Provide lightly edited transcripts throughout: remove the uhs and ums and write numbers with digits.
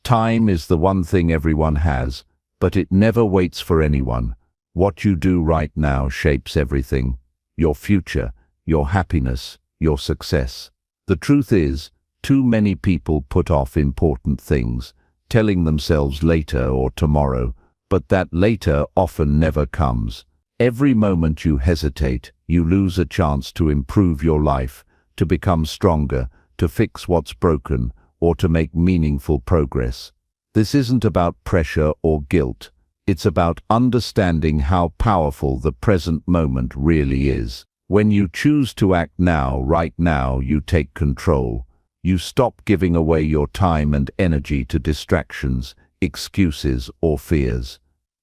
Time is the one thing everyone has, but it never waits for anyone. What you do right now shapes everything: your future, your happiness, your success. The truth is, too many people put off important things, telling themselves later or tomorrow, but that later often never comes. Every moment you hesitate, you lose a chance to improve your life, to become stronger, to fix what's broken, or to make meaningful progress. This isn't about pressure or guilt. It's about understanding how powerful the present moment really is. When you choose to act now, right now, you take control. You stop giving away your time and energy to distractions, excuses, or fears.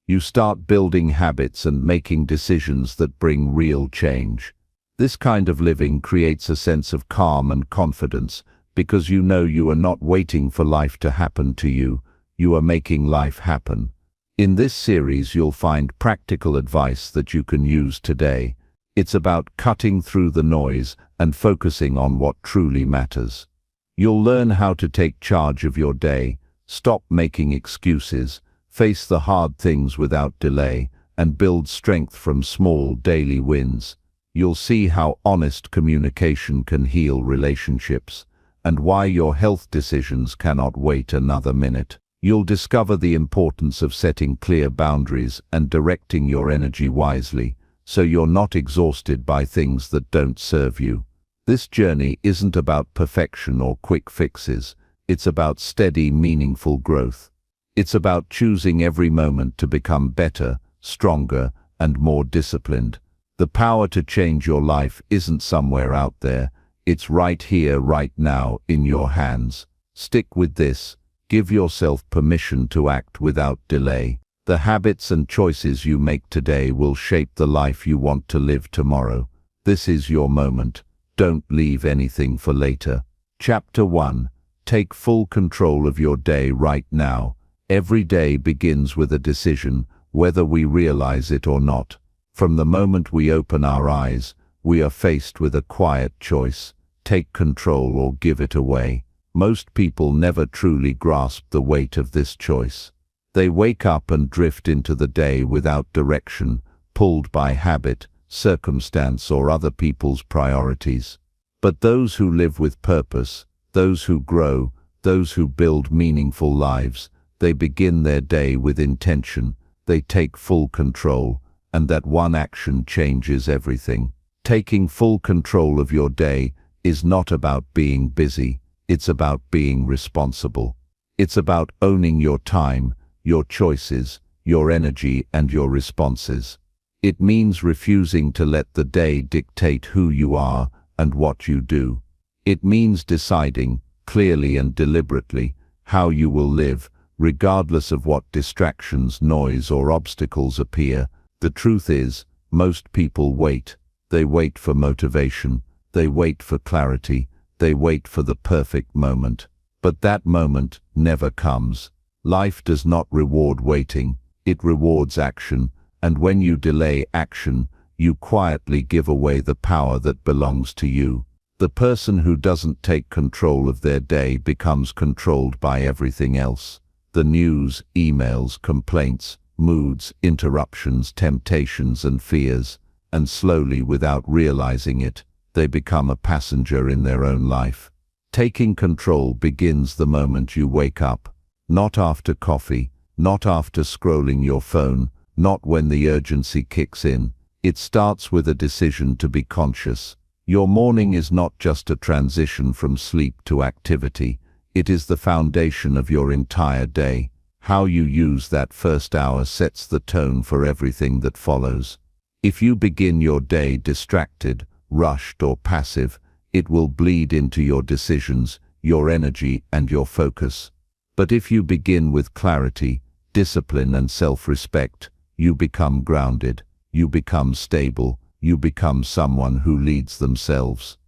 You start building habits and making decisions that bring real change. This kind of living creates a sense of calm and confidence, because you know you are not waiting for life to happen to you, you are making life happen. In this series you'll find practical advice that you can use today. It's about cutting through the noise and focusing on what truly matters. You'll learn how to take charge of your day, stop making excuses, face the hard things without delay, and build strength from small daily wins. You'll see how honest communication can heal relationships, and why your health decisions cannot wait another minute. You'll discover the importance of setting clear boundaries and directing your energy wisely, so you're not exhausted by things that don't serve you. This journey isn't about perfection or quick fixes. It's about steady, meaningful growth. It's about choosing every moment to become better, stronger, and more disciplined. The power to change your life isn't somewhere out there. It's right here, right now, in your hands. Stick with this. Give yourself permission to act without delay. The habits and choices you make today will shape the life you want to live tomorrow. This is your moment. Don't leave anything for later. Chapter 1. Take full control of your day right now. Every day begins with a decision, whether we realize it or not. From the moment we open our eyes, we are faced with a quiet choice: take control or give it away. Most people never truly grasp the weight of this choice. They wake up and drift into the day without direction, pulled by habit, circumstance, or other people's priorities. But those who live with purpose, those who grow, those who build meaningful lives, they begin their day with intention. They take full control, and that one action changes everything. Taking full control of your day is not about being busy, it's about being responsible. It's about owning your time, your choices, your energy, and your responses. It means refusing to let the day dictate who you are and what you do. It means deciding, clearly and deliberately, how you will live, regardless of what distractions, noise, or obstacles appear. The truth is, most people wait. They wait for motivation, they wait for clarity, they wait for the perfect moment. But that moment never comes. Life does not reward waiting, it rewards action, and when you delay action, you quietly give away the power that belongs to you. The person who doesn't take control of their day becomes controlled by everything else. The news, emails, complaints, moods, interruptions, temptations, and fears. And slowly, without realizing it, they become a passenger in their own life. Taking control begins the moment you wake up. Not after coffee, not after scrolling your phone, not when the urgency kicks in. It starts with a decision to be conscious. Your morning is not just a transition from sleep to activity. It is the foundation of your entire day. How you use that first hour sets the tone for everything that follows. If you begin your day distracted, rushed, or passive, it will bleed into your decisions, your energy, and your focus. But if you begin with clarity, discipline, and self-respect, you become grounded, you become stable, you become someone who leads themselves.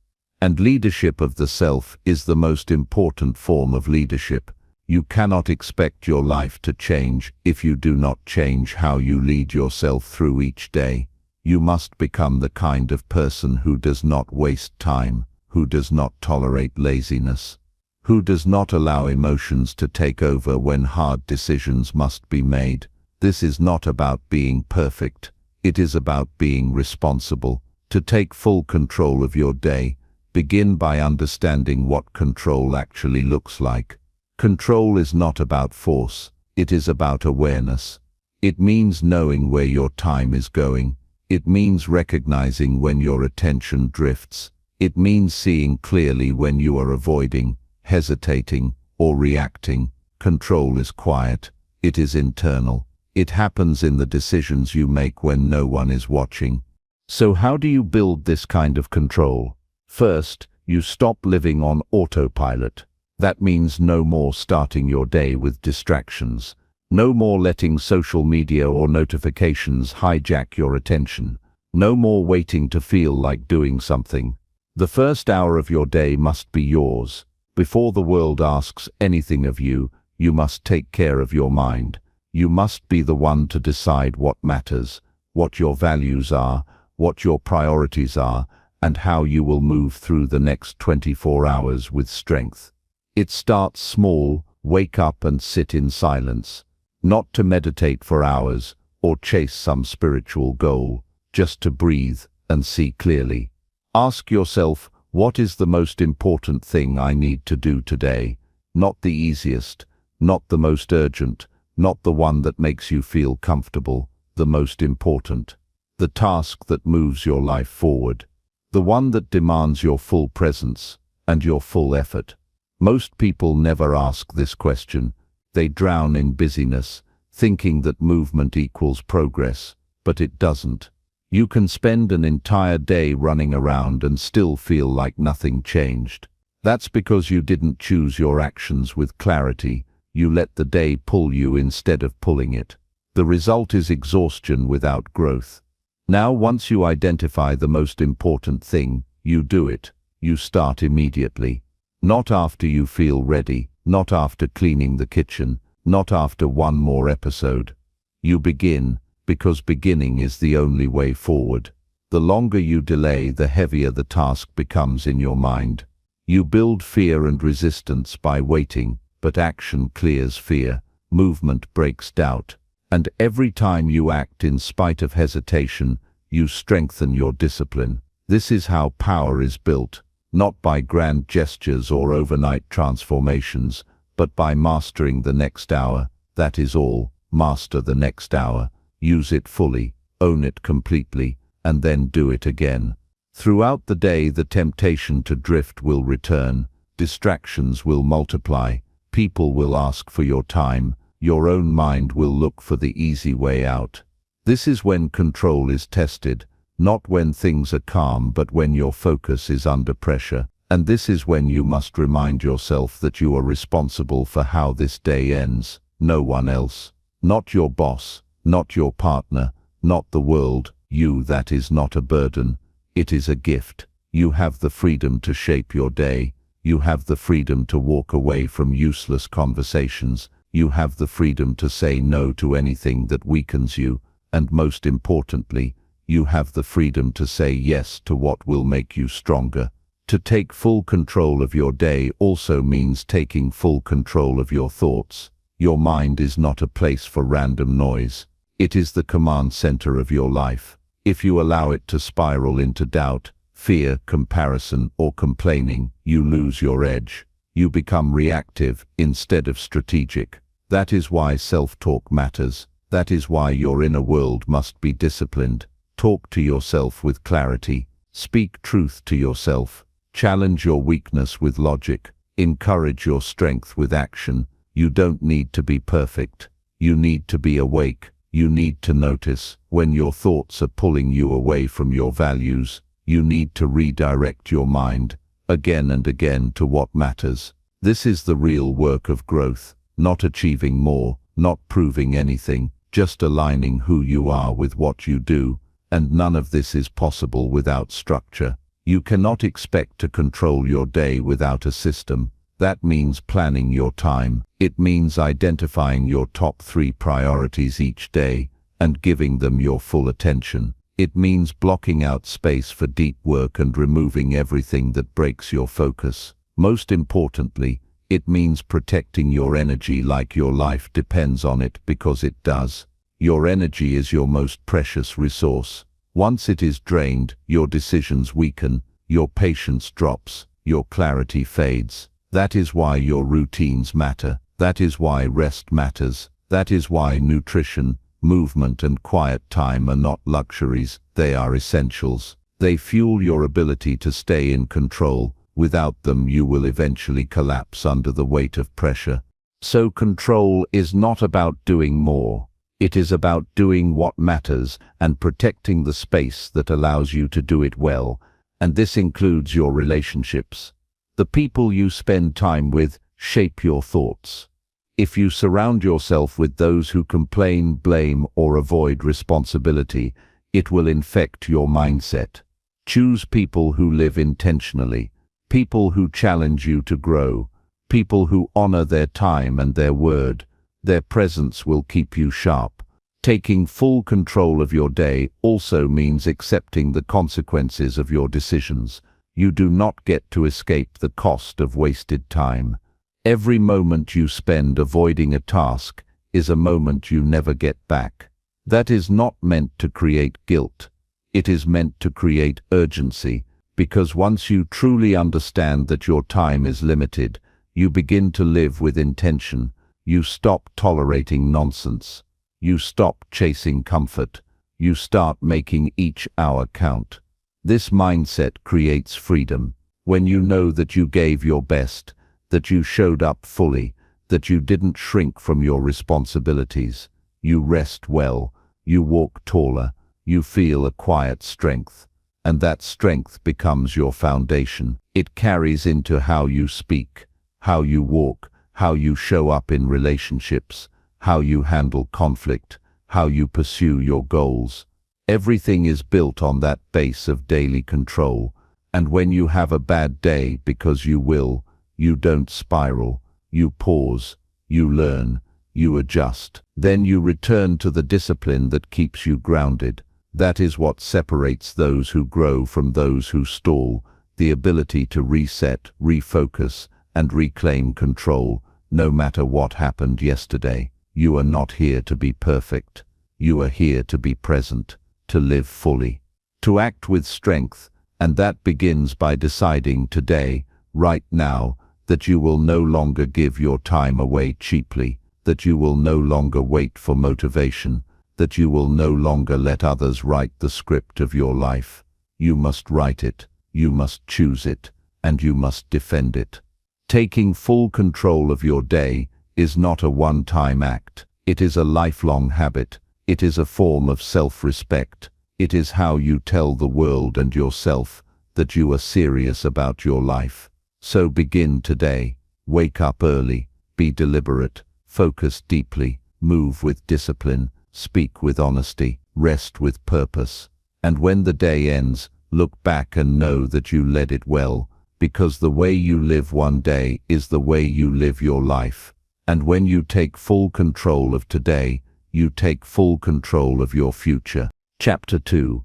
And leadership of the self is the most important form of leadership. You cannot expect your life to change if you do not change how you lead yourself through each day. You must become the kind of person who does not waste time, who does not tolerate laziness, Who does not allow emotions to take over when hard decisions must be made? This is not about being perfect. It is about being responsible. To take full control of your day, begin by understanding what control actually looks like. Control is not about force. It is about awareness. It means knowing where your time is going. It means recognizing when your attention drifts. It means seeing clearly when you are avoiding, hesitating, or reacting. Control is quiet. It is internal. It happens in the decisions you make when no one is watching. So how do you build this kind of control? First, you stop living on autopilot. That means no more starting your day with distractions. No more letting social media or notifications hijack your attention. No more waiting to feel like doing something. The first hour of your day must be yours. Before the world asks anything of you, you must take care of your mind. You must be the one to decide what matters, what your values are, what your priorities are, and how you will move through the next 24 hours with strength. It starts small. Wake up and sit in silence. Not to meditate for hours or chase some spiritual goal, just to breathe and see clearly. Ask yourself, what is the most important thing I need to do today? Not the easiest, not the most urgent, not the one that makes you feel comfortable, the most important. The task that moves your life forward. The one that demands your full presence and your full effort. Most people never ask this question. They drown in busyness, thinking that movement equals progress, but it doesn't. You can spend an entire day running around and still feel like nothing changed. That's because you didn't choose your actions with clarity. You let the day pull you instead of pulling it. The result is exhaustion without growth. Now, once you identify the most important thing, you do it. You start immediately. Not after you feel ready, not after cleaning the kitchen, not after one more episode. You begin, because beginning is the only way forward. The longer you delay, the heavier the task becomes in your mind. You build fear and resistance by waiting, but action clears fear. Movement breaks doubt. And every time you act in spite of hesitation, you strengthen your discipline. This is how power is built, not by grand gestures or overnight transformations, but by mastering the next hour. That is all. Master the next hour. Use it fully, own it completely, and then do it again. Throughout the day, the temptation to drift will return. Distractions will multiply. People will ask for your time. Your own mind will look for the easy way out. This is when control is tested, not when things are calm, but when your focus is under pressure. And this is when you must remind yourself that you are responsible for how this day ends. No one else. Not your boss, not your partner, not the world. You. That is not a burden. It is a gift. You have the freedom to shape your day. You have the freedom to walk away from useless conversations. You have the freedom to say no to anything that weakens you. And most importantly, you have the freedom to say yes to what will make you stronger. To take full control of your day also means taking full control of your thoughts. Your mind is not a place for random noise. It is the command center of your life. If you allow it to spiral into doubt, fear, comparison, or complaining, you lose your edge. You become reactive instead of strategic. That is why self-talk matters. That is why your inner world must be disciplined. Talk to yourself with clarity. Speak truth to yourself. Challenge your weakness with logic. Encourage your strength with action. You don't need to be perfect. You need to be awake. You need to notice when your thoughts are pulling you away from your values. You need to redirect your mind again and again to what matters. This is the real work of growth. Not achieving more, not proving anything, just aligning who you are with what you do. And none of this is possible without structure. You cannot expect to control your day without a system. That means planning your time. It means identifying your top 3 priorities each day and giving them your full attention. It means blocking out space for deep work and removing everything that breaks your focus. Most importantly, It means protecting your energy like your life depends on it, because it does. Your energy is your most precious resource. Once it is drained, your decisions weaken, your patience drops, your clarity fades. That is why your routines matter. That is why rest matters. That is why nutrition, movement and quiet time are not luxuries, they are essentials. They fuel your ability to stay in control. Without them, you will eventually collapse under the weight of pressure. So control is not about doing more. It is about doing what matters and protecting the space that allows you to do it well. And this includes your relationships. The people you spend time with shape your thoughts. If you surround yourself with those who complain, blame, or avoid responsibility, it will infect your mindset. Choose people who live intentionally, people who challenge you to grow, people who honor their time and their word. Their presence will keep you sharp. Taking full control of your day also means accepting the consequences of your decisions. You do not get to escape the cost of wasted time. Every moment you spend avoiding a task is a moment you never get back. That is not meant to create guilt. It is meant to create urgency, because once you truly understand that your time is limited, you begin to live with intention. You stop tolerating nonsense. You stop chasing comfort. You start making each hour count. This mindset creates freedom. When you know that you gave your best, that you showed up fully, that you didn't shrink from your responsibilities, you rest well, you walk taller, you feel a quiet strength, and that strength becomes your foundation. It carries into how you speak, how you walk, how you show up in relationships, how you handle conflict, how you pursue your goals. Everything is built on that base of daily control. And when you have a bad day, because you will, you don't spiral, you pause, you learn, you adjust. Then you return to the discipline that keeps you grounded. That is what separates those who grow from those who stall, the ability to reset, refocus, and reclaim control. No matter what happened yesterday, you are not here to be perfect. You are here to be present, to live fully, to act with strength, and that begins by deciding today, right now, that you will no longer give your time away cheaply, that you will no longer wait for motivation, that you will no longer let others write the script of your life. You must write it, you must choose it, and you must defend it. Taking full control of your day is not a one-time act. It is a lifelong habit. It is a form of self-respect. It is how you tell the world and yourself that you are serious about your life. So begin today. Wake up early, be deliberate, focus deeply, move with discipline, speak with honesty, rest with purpose. And when the day ends, look back and know that you led it well, because the way you live one day is the way you live your life. And when you take full control of today, you take full control of your future. Chapter 2.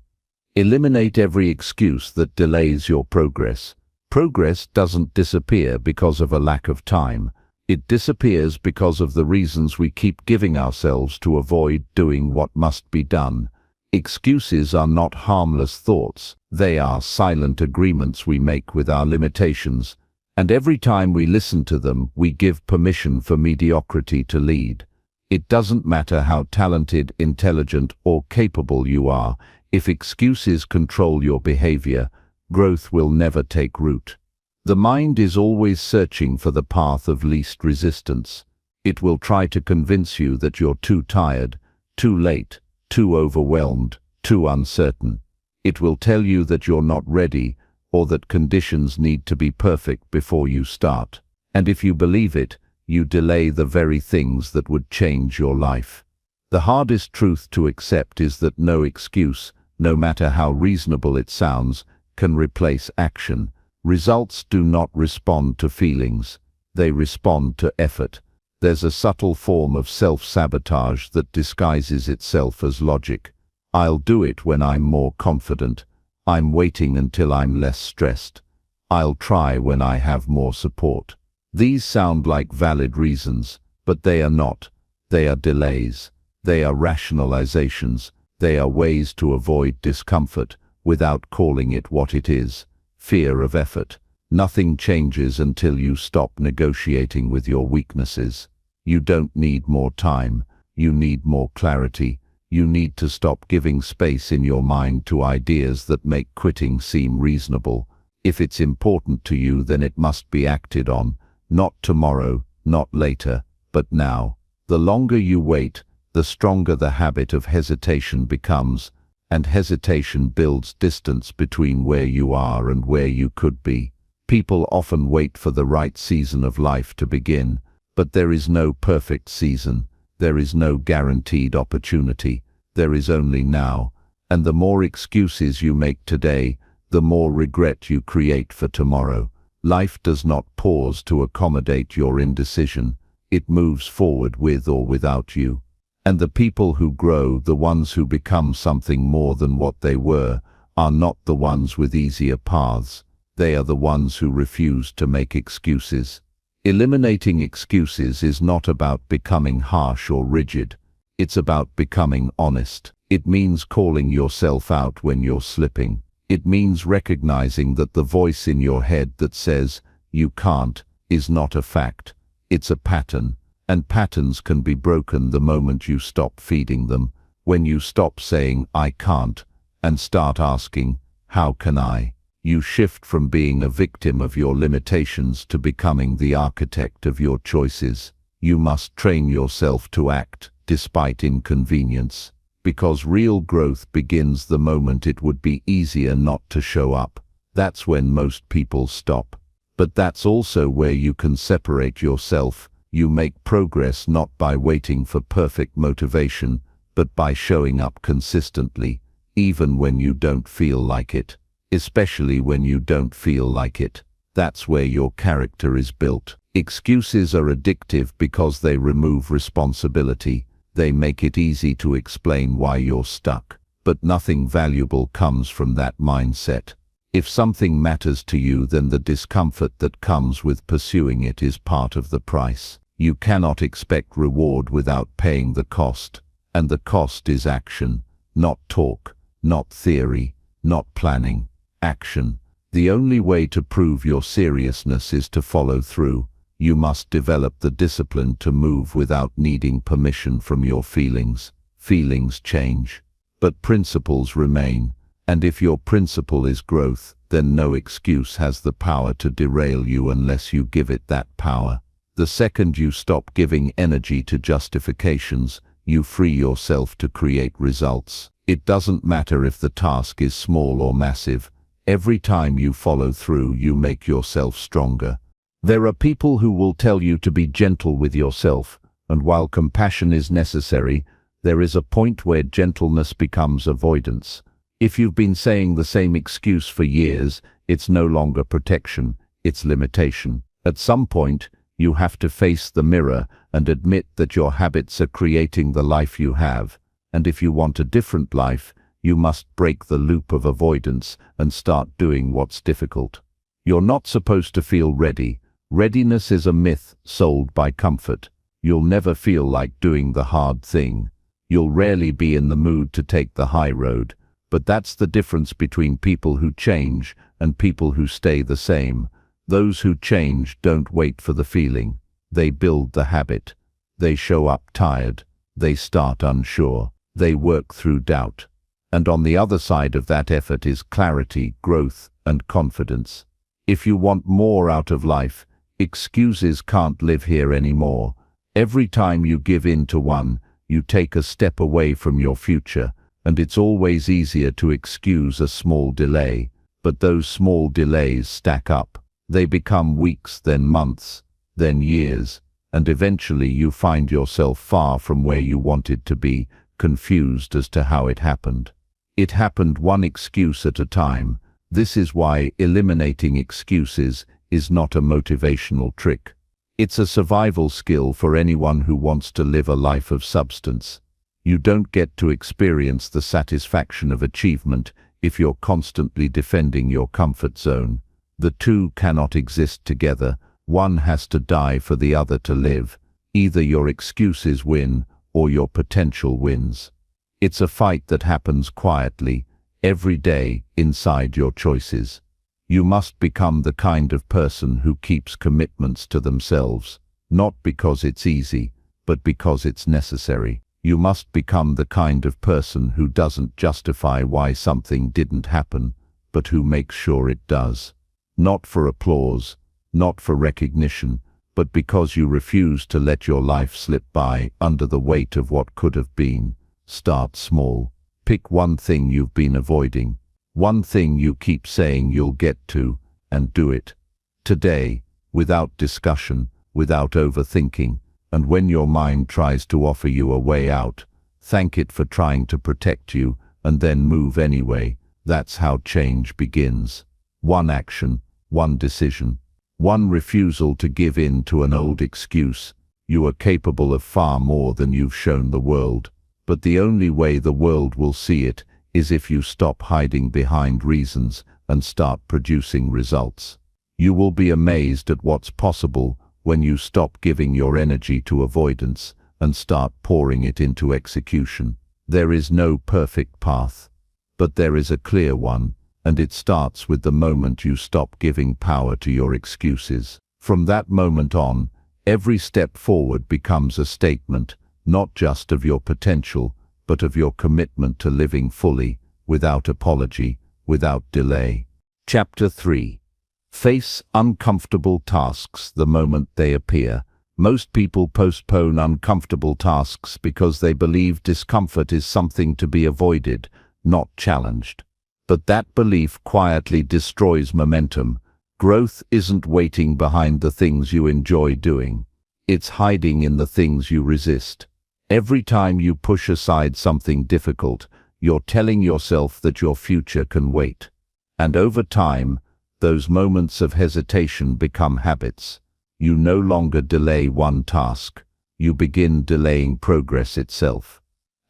Eliminate every excuse that delays your progress. Progress doesn't disappear because of a lack of time. It disappears because of the reasons we keep giving ourselves to avoid doing what must be done. Excuses are not harmless thoughts. They are silent agreements we make with our limitations. And every time we listen to them, we give permission for mediocrity to lead. It doesn't matter how talented, intelligent, or capable you are. If excuses control your behavior, growth will never take root. The mind is always searching for the path of least resistance. It will try to convince you that you're too tired, too late, too overwhelmed, too uncertain. It will tell you that you're not ready, or that conditions need to be perfect before you start. And if you believe it, you delay the very things that would change your life. The hardest truth to accept is that no excuse, no matter how reasonable it sounds, can replace action. Results do not respond to feelings. They respond to effort. There's a subtle form of self-sabotage that disguises itself as logic. I'll do it when I'm more confident. I'm waiting until I'm less stressed. I'll try when I have more support. These sound like valid reasons, but they are not. They are delays. They are rationalizations. They are ways to avoid discomfort without calling it what it is: fear of effort. Nothing changes until you stop negotiating with your weaknesses. You don't need more time. You need more clarity. You need to stop giving space in your mind to ideas that make quitting seem reasonable. If it's important to you, then it must be acted on. Not tomorrow, not later, but now. The longer you wait, the stronger the habit of hesitation becomes, and hesitation builds distance between where you are and where you could be. People often wait for the right season of life to begin, but there is no perfect season. There is no guaranteed opportunity. There is only now, and the more excuses you make today, the more regret you create for tomorrow. Life does not pause to accommodate your indecision. It moves forward with or without you. And the people who grow, the ones who become something more than what they were, are not the ones with easier paths. They are the ones who refuse to make excuses. Eliminating excuses is not about becoming harsh or rigid. It's about becoming honest. It means calling yourself out when you're slipping. It means recognizing that the voice in your head that says, "You can't," is not a fact. It's a pattern, and patterns can be broken the moment you stop feeding them. When you stop saying, "I can't," and start asking, "How can I?" you shift from being a victim of your limitations to becoming the architect of your choices. You must train yourself to act, despite inconvenience, because real growth begins the moment it would be easier not to show up. That's when most people stop. But that's also where you can separate yourself. You make progress not by waiting for perfect motivation, but by showing up consistently, even when you don't feel like it. Especially when you don't feel like it. That's where your character is built. Excuses are addictive because they remove responsibility. They make it easy to explain why you're stuck. But nothing valuable comes from that mindset. If something matters to you, then the discomfort that comes with pursuing it is part of the price. You cannot expect reward without paying the cost. And the cost is action, not talk, not theory, not planning. Action. The only way to prove your seriousness is to follow through. You must develop the discipline to move without needing permission from your feelings. Feelings change, but principles remain. And if your principle is growth, then no excuse has the power to derail you unless you give it that power. The second you stop giving energy to justifications, you free yourself to create results. It doesn't matter if the task is small or massive. Every time you follow through, you make yourself stronger. There are people who will tell you to be gentle with yourself, and while compassion is necessary, there is a point where gentleness becomes avoidance. If you've been saying the same excuse for years, it's no longer protection, it's limitation. At some point, you have to face the mirror and admit that your habits are creating the life you have. And if you want a different life, you must break the loop of avoidance and start doing what's difficult. You're not supposed to feel ready. Readiness is a myth sold by comfort. You'll never feel like doing the hard thing. You'll rarely be in the mood to take the high road. But that's the difference between people who change and people who stay the same. Those who change don't wait for the feeling. They build the habit. They show up tired. They start unsure. They work through doubt. And on the other side of that effort is clarity, growth, and confidence. If you want more out of life, excuses can't live here anymore. Every time you give in to one, you take a step away from your future, and it's always easier to excuse a small delay. But those small delays stack up. They become weeks, then months, then years, and eventually you find yourself far from where you wanted to be, confused as to how it happened. It happened one excuse at a time. This is why eliminating excuses is not a motivational trick. It's a survival skill for anyone who wants to live a life of substance. You don't get to experience the satisfaction of achievement if you're constantly defending your comfort zone. The two cannot exist together. One has to die for the other to live. Either your excuses win or your potential wins. It's a fight that happens quietly, every day, inside your choices. You must become the kind of person who keeps commitments to themselves, not because it's easy, but because it's necessary. You must become the kind of person who doesn't justify why something didn't happen, but who makes sure it does. Not for applause, not for recognition, but because you refuse to let your life slip by under the weight of what could have been. Start small. Pick one thing you've been avoiding, one thing you keep saying you'll get to, and do it. Today, without discussion, without overthinking, and when your mind tries to offer you a way out, thank it for trying to protect you, and then move anyway. That's how change begins. One action, one decision, one refusal to give in to an old excuse. You are capable of far more than you've shown the world. But the only way the world will see it is if you stop hiding behind reasons and start producing results. You will be amazed at what's possible when you stop giving your energy to avoidance and start pouring it into execution. There is no perfect path, but there is a clear one, and it starts with the moment you stop giving power to your excuses. From that moment on, every step forward becomes a statement, not just of your potential, but of your commitment to living fully, without apology, without delay. Chapter 3. Face uncomfortable tasks the moment they appear. Most people postpone uncomfortable tasks because they believe discomfort is something to be avoided, not challenged. But that belief quietly destroys momentum. Growth isn't waiting behind the things you enjoy doing. It's hiding in the things you resist. Every time you push aside something difficult, you're telling yourself that your future can wait. And over time, those moments of hesitation become habits. You no longer delay one task, you begin delaying progress itself.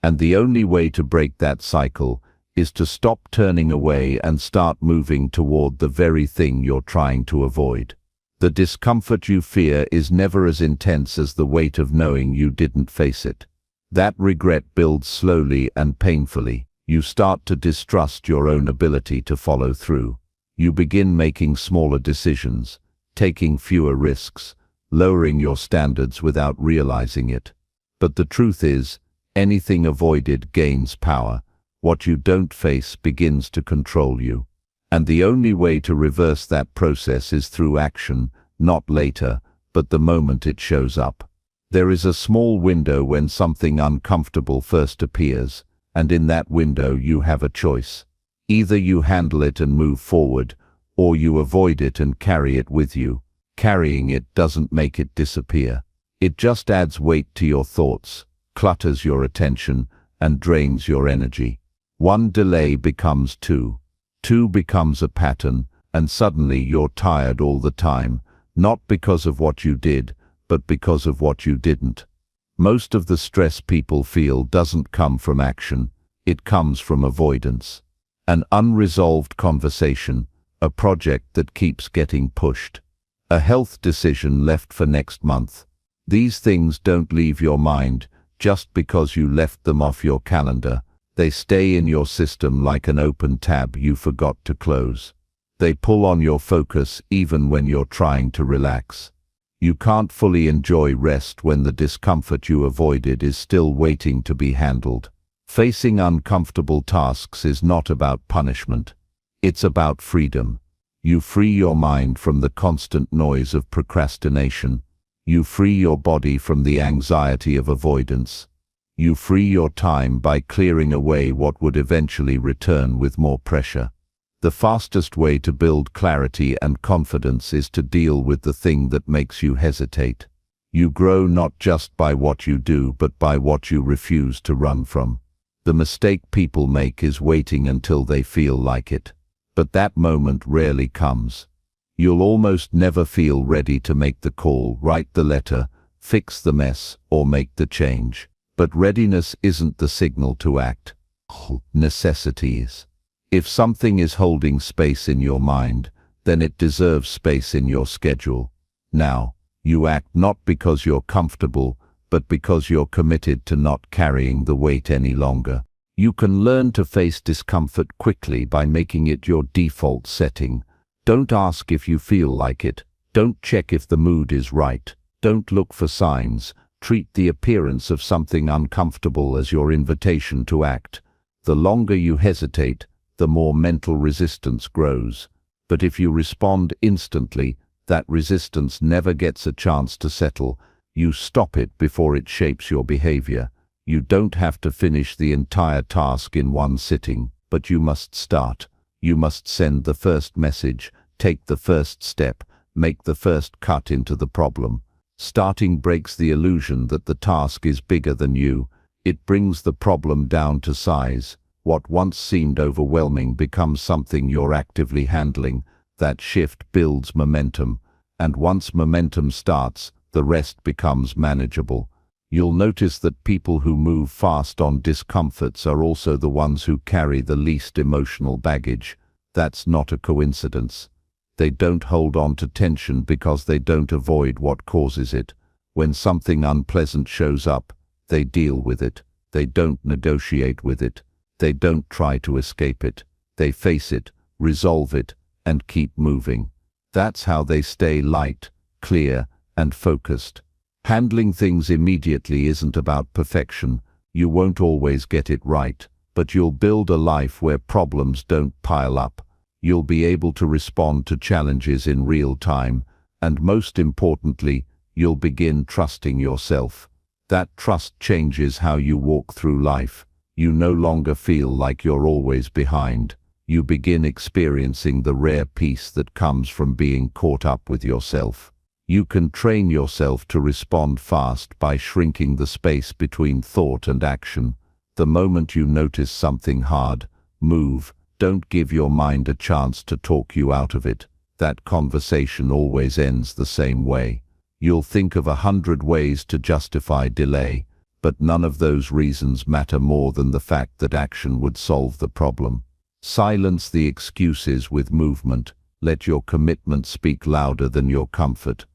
And the only way to break that cycle is to stop turning away and start moving toward the very thing you're trying to avoid. The discomfort you fear is never as intense as the weight of knowing you didn't face it. That regret builds slowly and painfully. You start to distrust your own ability to follow through. You begin making smaller decisions, taking fewer risks, lowering your standards without realizing it. But the truth is, anything avoided gains power. What you don't face begins to control you. And the only way to reverse that process is through action, not later, but the moment it shows up. There is a small window when something uncomfortable first appears, and in that window you have a choice. Either you handle it and move forward, or you avoid it and carry it with you. Carrying it doesn't make it disappear. It just adds weight to your thoughts, clutters your attention, and drains your energy. One delay becomes two. Two becomes a pattern, and suddenly you're tired all the time, not because of what you did, but because of what you didn't. Most of the stress people feel doesn't come from action, it comes from avoidance. An unresolved conversation, a project that keeps getting pushed, a health decision left for next month. These things don't leave your mind just because you left them off your calendar. They stay in your system like an open tab you forgot to close. They pull on your focus even when you're trying to relax. You can't fully enjoy rest when the discomfort you avoided is still waiting to be handled. Facing uncomfortable tasks is not about punishment. It's about freedom. You free your mind from the constant noise of procrastination. You free your body from the anxiety of avoidance. You free your time by clearing away what would eventually return with more pressure. The fastest way to build clarity and confidence is to deal with the thing that makes you hesitate. You grow not just by what you do, but by what you refuse to run from. The mistake people make is waiting until they feel like it. But that moment rarely comes. You'll almost never feel ready to make the call, write the letter, fix the mess, or make the change. But readiness isn't the signal to act. Necessity is. If something is holding space in your mind, then it deserves space in your schedule. Now, you act not because you're comfortable, but because you're committed to not carrying the weight any longer. You can learn to face discomfort quickly by making it your default setting. Don't ask if you feel like it. Don't check if the mood is right. Don't look for signs. Treat the appearance of something uncomfortable as your invitation to act. The longer you hesitate, the more mental resistance grows. But if you respond instantly, that resistance never gets a chance to settle. You stop it before it shapes your behavior. You don't have to finish the entire task in one sitting, but you must start. You must send the first message, take the first step, make the first cut into the problem. Starting breaks the illusion that the task is bigger than you. It brings the problem down to size. What once seemed overwhelming becomes something you're actively handling. That shift builds momentum, and once momentum starts, the rest becomes manageable. You'll notice that people who move fast on discomforts are also the ones who carry the least emotional baggage. That's not a coincidence. They don't hold on to tension because they don't avoid what causes it. When something unpleasant shows up, they deal with it. They don't negotiate with it. They don't try to escape it. They face it, resolve it, and keep moving. That's how they stay light, clear, and focused. Handling things immediately isn't about perfection. You won't always get it right, but you'll build a life where problems don't pile up. You'll be able to respond to challenges in real time, and most importantly, you'll begin trusting yourself. That trust changes how you walk through life. You no longer feel like you're always behind. You begin experiencing the rare peace that comes from being caught up with yourself. You can train yourself to respond fast by shrinking the space between thought and action. The moment you notice something hard, move. Don't give your mind a chance to talk you out of it. That conversation always ends the same way. You'll think of 100 ways to justify delay, but none of those reasons matter more than the fact that action would solve the problem. Silence the excuses with movement. Let your commitment speak louder than your comfort.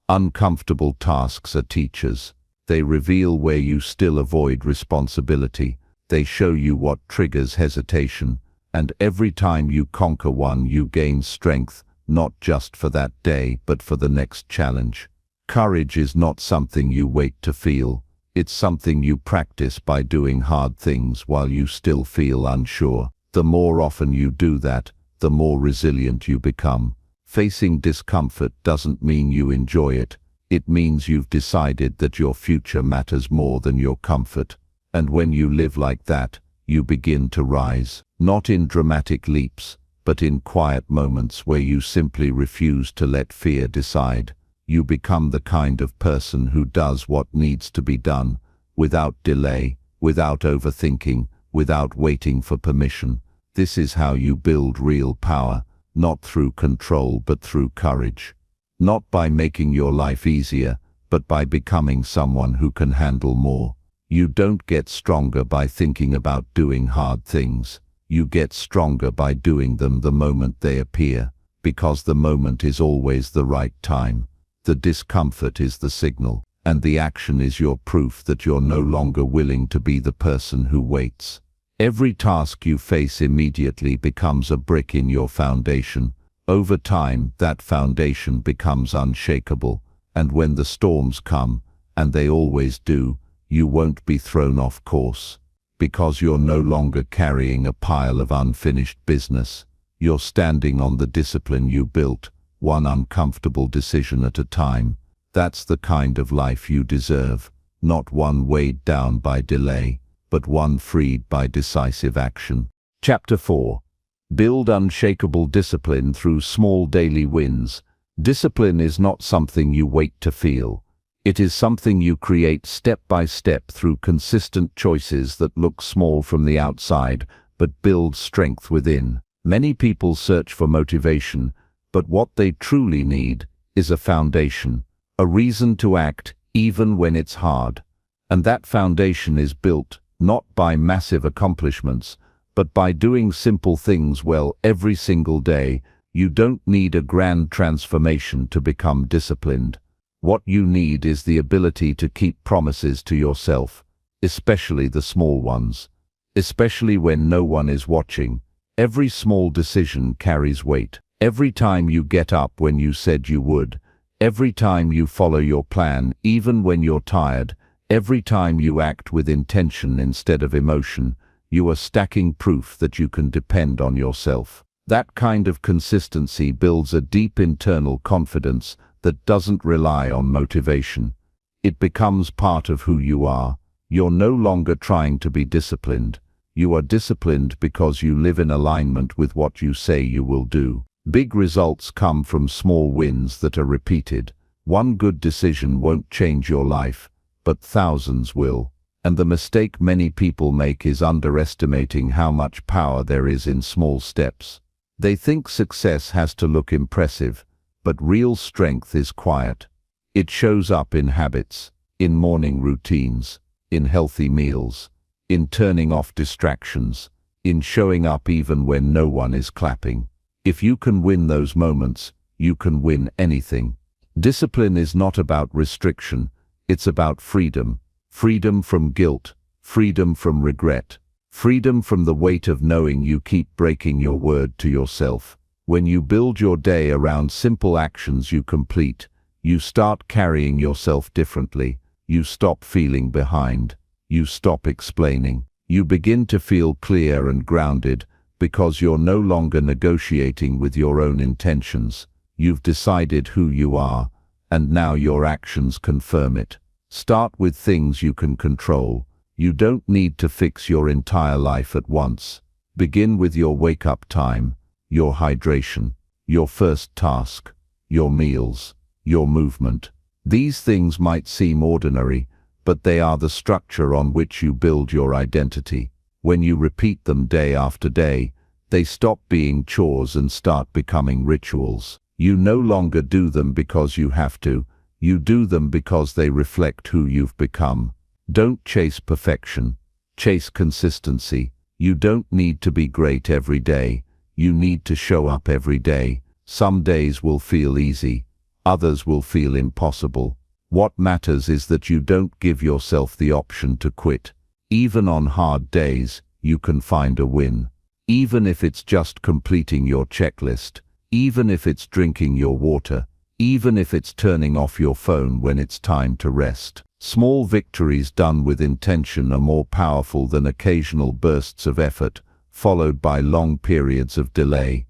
Uncomfortable tasks are teachers. They reveal where you still avoid responsibility. They show you what triggers hesitation. And every time you conquer one, you gain strength, not just for that day, but for the next challenge. Courage is not something you wait to feel. It's something you practice by doing hard things while you still feel unsure. The more often you do that, the more resilient you become. Facing discomfort doesn't mean you enjoy it. It means you've decided that your future matters more than your comfort. And when you live like that, you begin to rise, not in dramatic leaps, but in quiet moments where you simply refuse to let fear decide. You become the kind of person who does what needs to be done, without delay, without overthinking, without waiting for permission. This is how you build real power, not through control but through courage. Not by making your life easier, but by becoming someone who can handle more. You don't get stronger by thinking about doing hard things. You get stronger by doing them the moment they appear, because the moment is always the right time. The discomfort is the signal, and the action is your proof that you're no longer willing to be the person who waits. Every task you face immediately becomes a brick in your foundation. Over time, that foundation becomes unshakable, and when the storms come, and they always do, you won't be thrown off course. Because you're no longer carrying a pile of unfinished business. You're standing on the discipline you built, one uncomfortable decision at a time. That's the kind of life you deserve, not one weighed down by delay, but one freed by decisive action. Chapter 4. Build unshakable discipline through small daily wins. Discipline is not something you wait to feel. It is something you create step by step through consistent choices that look small from the outside, but build strength within. Many people search for motivation, but what they truly need is a foundation, a reason to act even when it's hard. And that foundation is built not by massive accomplishments, but by doing simple things well every single day, You don't need a grand transformation to become disciplined. What you need is the ability to keep promises to yourself, especially the small ones. Especially when no one is watching. Every small decision carries weight. Every time you get up when you said you would. Every time you follow your plan, even when you're tired. Every time you act with intention instead of emotion. You are stacking proof that you can depend on yourself. That kind of consistency builds a deep internal confidence that doesn't rely on motivation. It becomes part of who you are. You're no longer trying to be disciplined. You are disciplined because you live in alignment with what you say you will do. Big results come from small wins that are repeated. One good decision won't change your life, but thousands will. And the mistake many people make is underestimating how much power there is in small steps. They think success has to look impressive, but real strength is quiet. It shows up in habits, in morning routines, in healthy meals, in turning off distractions, in showing up even when no one is clapping. If you can win those moments, you can win anything. Discipline is not about restriction, it's about freedom. Freedom from guilt, freedom from regret, freedom from the weight of knowing you keep breaking your word to yourself. When you build your day around simple actions you complete, you start carrying yourself differently. You stop feeling behind. You stop explaining. You begin to feel clear and grounded because you're no longer negotiating with your own intentions. You've decided who you are, and now your actions confirm it. Start with things you can control. You don't need to fix your entire life at once. Begin with your wake-up time, your hydration, your first task, your meals, your movement. These things might seem ordinary, but they are the structure on which you build your identity. When you repeat them day after day, they stop being chores and start becoming rituals. You no longer do them because you have to. You do them because they reflect who you've become. Don't chase perfection. Chase consistency. You don't need to be great every day. You need to show up every day. Some days will feel easy. Others will feel impossible. What matters is that you don't give yourself the option to quit. Even on hard days, you can find a win. Even if it's just completing your checklist. Even if it's drinking your water. Even if it's turning off your phone when it's time to rest. Small victories done with intention are more powerful than occasional bursts of effort, followed by long periods of delay.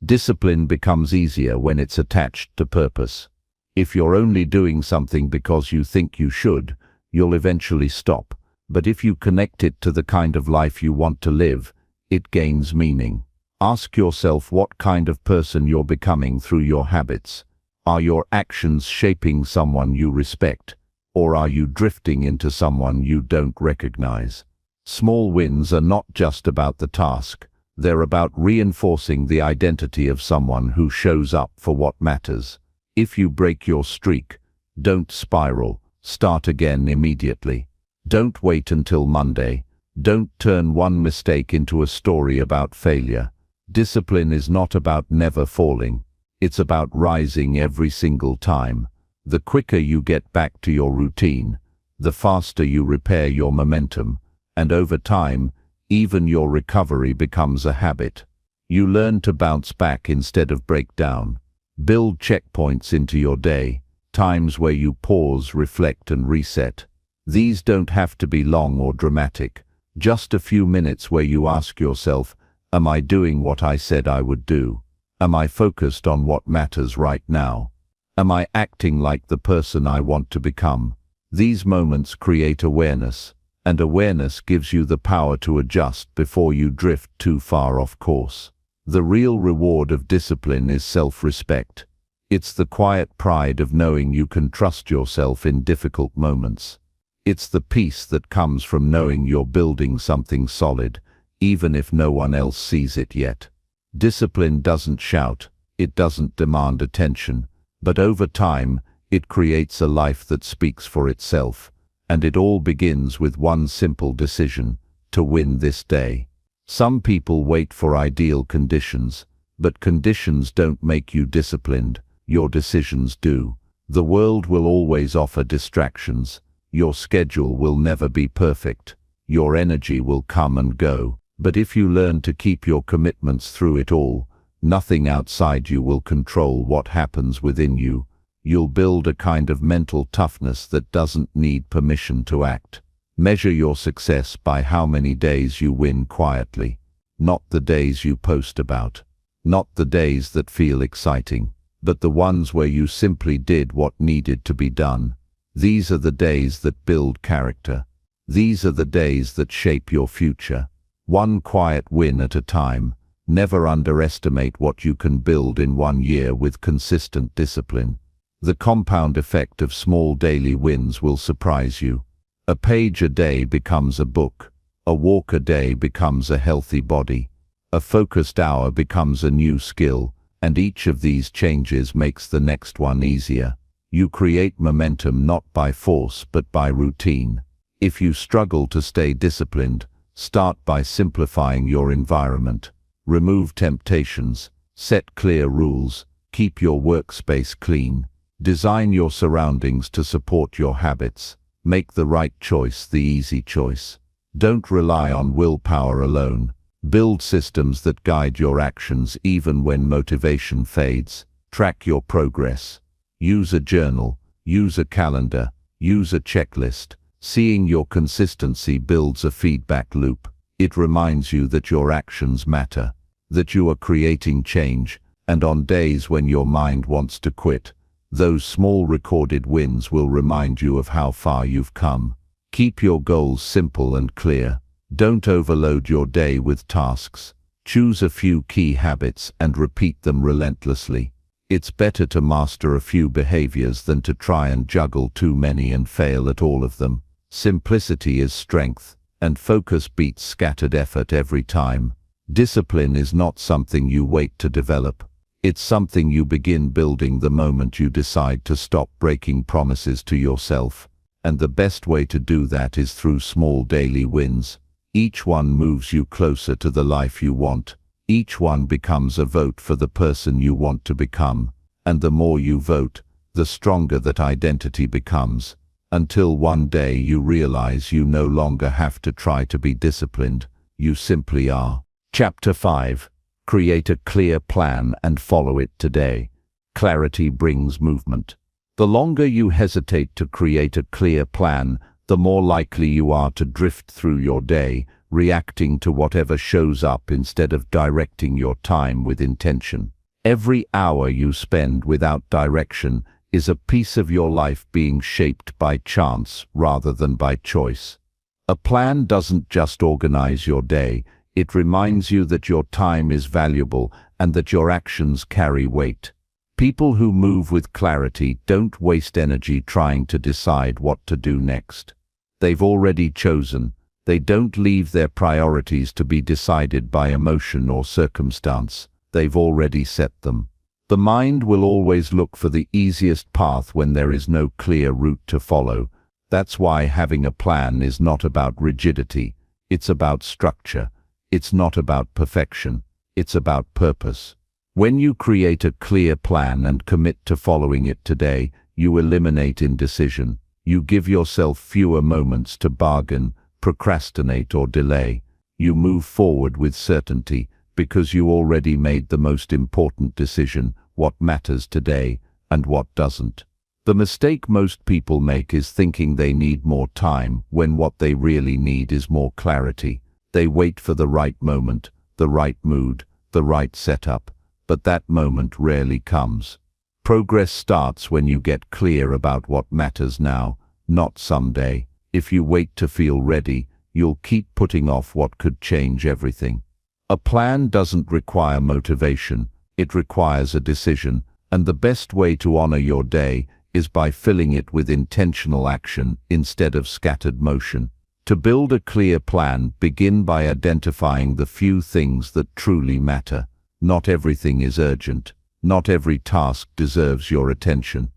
Discipline becomes easier when it's attached to purpose. If you're only doing something because you think you should, you'll eventually stop. But if you connect it to the kind of life you want to live, it gains meaning. Ask yourself what kind of person you're becoming through your habits. Are your actions shaping someone you respect, or are you drifting into someone you don't recognize? Small wins are not just about the task. They're about reinforcing the identity of someone who shows up for what matters. If you break your streak, don't spiral. Start again immediately. Don't wait until Monday. Don't turn one mistake into a story about failure. Discipline is not about never falling. It's about rising every single time. The quicker you get back to your routine, the faster you repair your momentum, and over time, even your recovery becomes a habit. You learn to bounce back instead of break down. Build checkpoints into your day, times where you pause, reflect, and reset. These don't have to be long or dramatic. Just a few minutes where you ask yourself, am I doing what I said I would do? Am I focused on what matters right now? Am I acting like the person I want to become? These moments create awareness, and awareness gives you the power to adjust before you drift too far off course. The real reward of discipline is self-respect. It's the quiet pride of knowing you can trust yourself in difficult moments. It's the peace that comes from knowing you're building something solid, even if no one else sees it yet. Discipline doesn't shout, it doesn't demand attention, but over time, it creates a life that speaks for itself, and it all begins with one simple decision: to win this day. Some people wait for ideal conditions, But conditions don't make you disciplined, your decisions do. The world will always offer distractions. Your schedule will never be perfect. Your energy will come and go. But if you learn to keep your commitments through it all, nothing outside you will control what happens within you. You'll build a kind of mental toughness that doesn't need permission to act. Measure your success by how many days you win quietly. Not the days you post about. Not the days that feel exciting, but the ones where you simply did what needed to be done. These are the days that build character. These are the days that shape your future. One quiet win at a time. Never underestimate what you can build in 1 year with consistent discipline. The compound effect of small daily wins will surprise you. A page a day becomes a book. A walk a day becomes a healthy body. A focused hour becomes a new skill, and each of these changes makes the next one easier. You create momentum not by force but by routine. If you struggle to stay disciplined, start by simplifying your environment. Remove temptations, set clear rules, keep your workspace clean. Design your surroundings to support your habits. Make the right choice the easy choice. Don't rely on willpower alone. Build systems that guide your actions even when motivation fades. Track your progress. Use a journal, use a calendar, use a checklist. Seeing your consistency builds a feedback loop. It reminds you that your actions matter, that you are creating change, and on days when your mind wants to quit, those small recorded wins will remind you of how far you've come. Keep your goals simple and clear. Don't overload your day with tasks. Choose a few key habits and repeat them relentlessly. It's better to master a few behaviors than to try and juggle too many and fail at all of them. Simplicity is strength, and focus beats scattered effort every time. Discipline is not something you wait to develop. It's something you begin building the moment you decide to stop breaking promises to yourself. And the best way to do that is through small daily wins. Each one moves you closer to the life you want. Each one becomes a vote for the person you want to become. And the more you vote, the stronger that identity becomes. Until one day you realize you no longer have to try to be disciplined. You simply are. Chapter 5. Create a clear plan and follow it today. Clarity brings movement. The longer you hesitate to create a clear plan, the more likely you are to drift through your day, reacting to whatever shows up instead of directing your time with intention. Every hour you spend without direction is a piece of your life being shaped by chance rather than by choice. A plan doesn't just organize your day, it reminds you that your time is valuable and that your actions carry weight. People who move with clarity don't waste energy trying to decide what to do next. They've already chosen. They don't leave their priorities to be decided by emotion or circumstance. They've already set them. The mind will always look for the easiest path when there is no clear route to follow. That's why having a plan is not about rigidity. It's about structure. It's not about perfection. It's about purpose. When you create a clear plan and commit to following it today, you eliminate indecision. You give yourself fewer moments to bargain, procrastinate, or delay. You move forward with certainty because you already made the most important decision, what matters today and what doesn't. The mistake most people make is thinking they need more time when what they really need is more clarity. They wait for the right moment, the right mood, the right setup, but that moment rarely comes. Progress starts when you get clear about what matters now, not someday. If you wait to feel ready, you'll keep putting off what could change everything. A plan doesn't require motivation, it requires a decision, and the best way to honor your day is by filling it with intentional action instead of scattered motion. To build a clear plan, begin by identifying the few things that truly matter. Not everything is urgent. Not every task deserves your attention.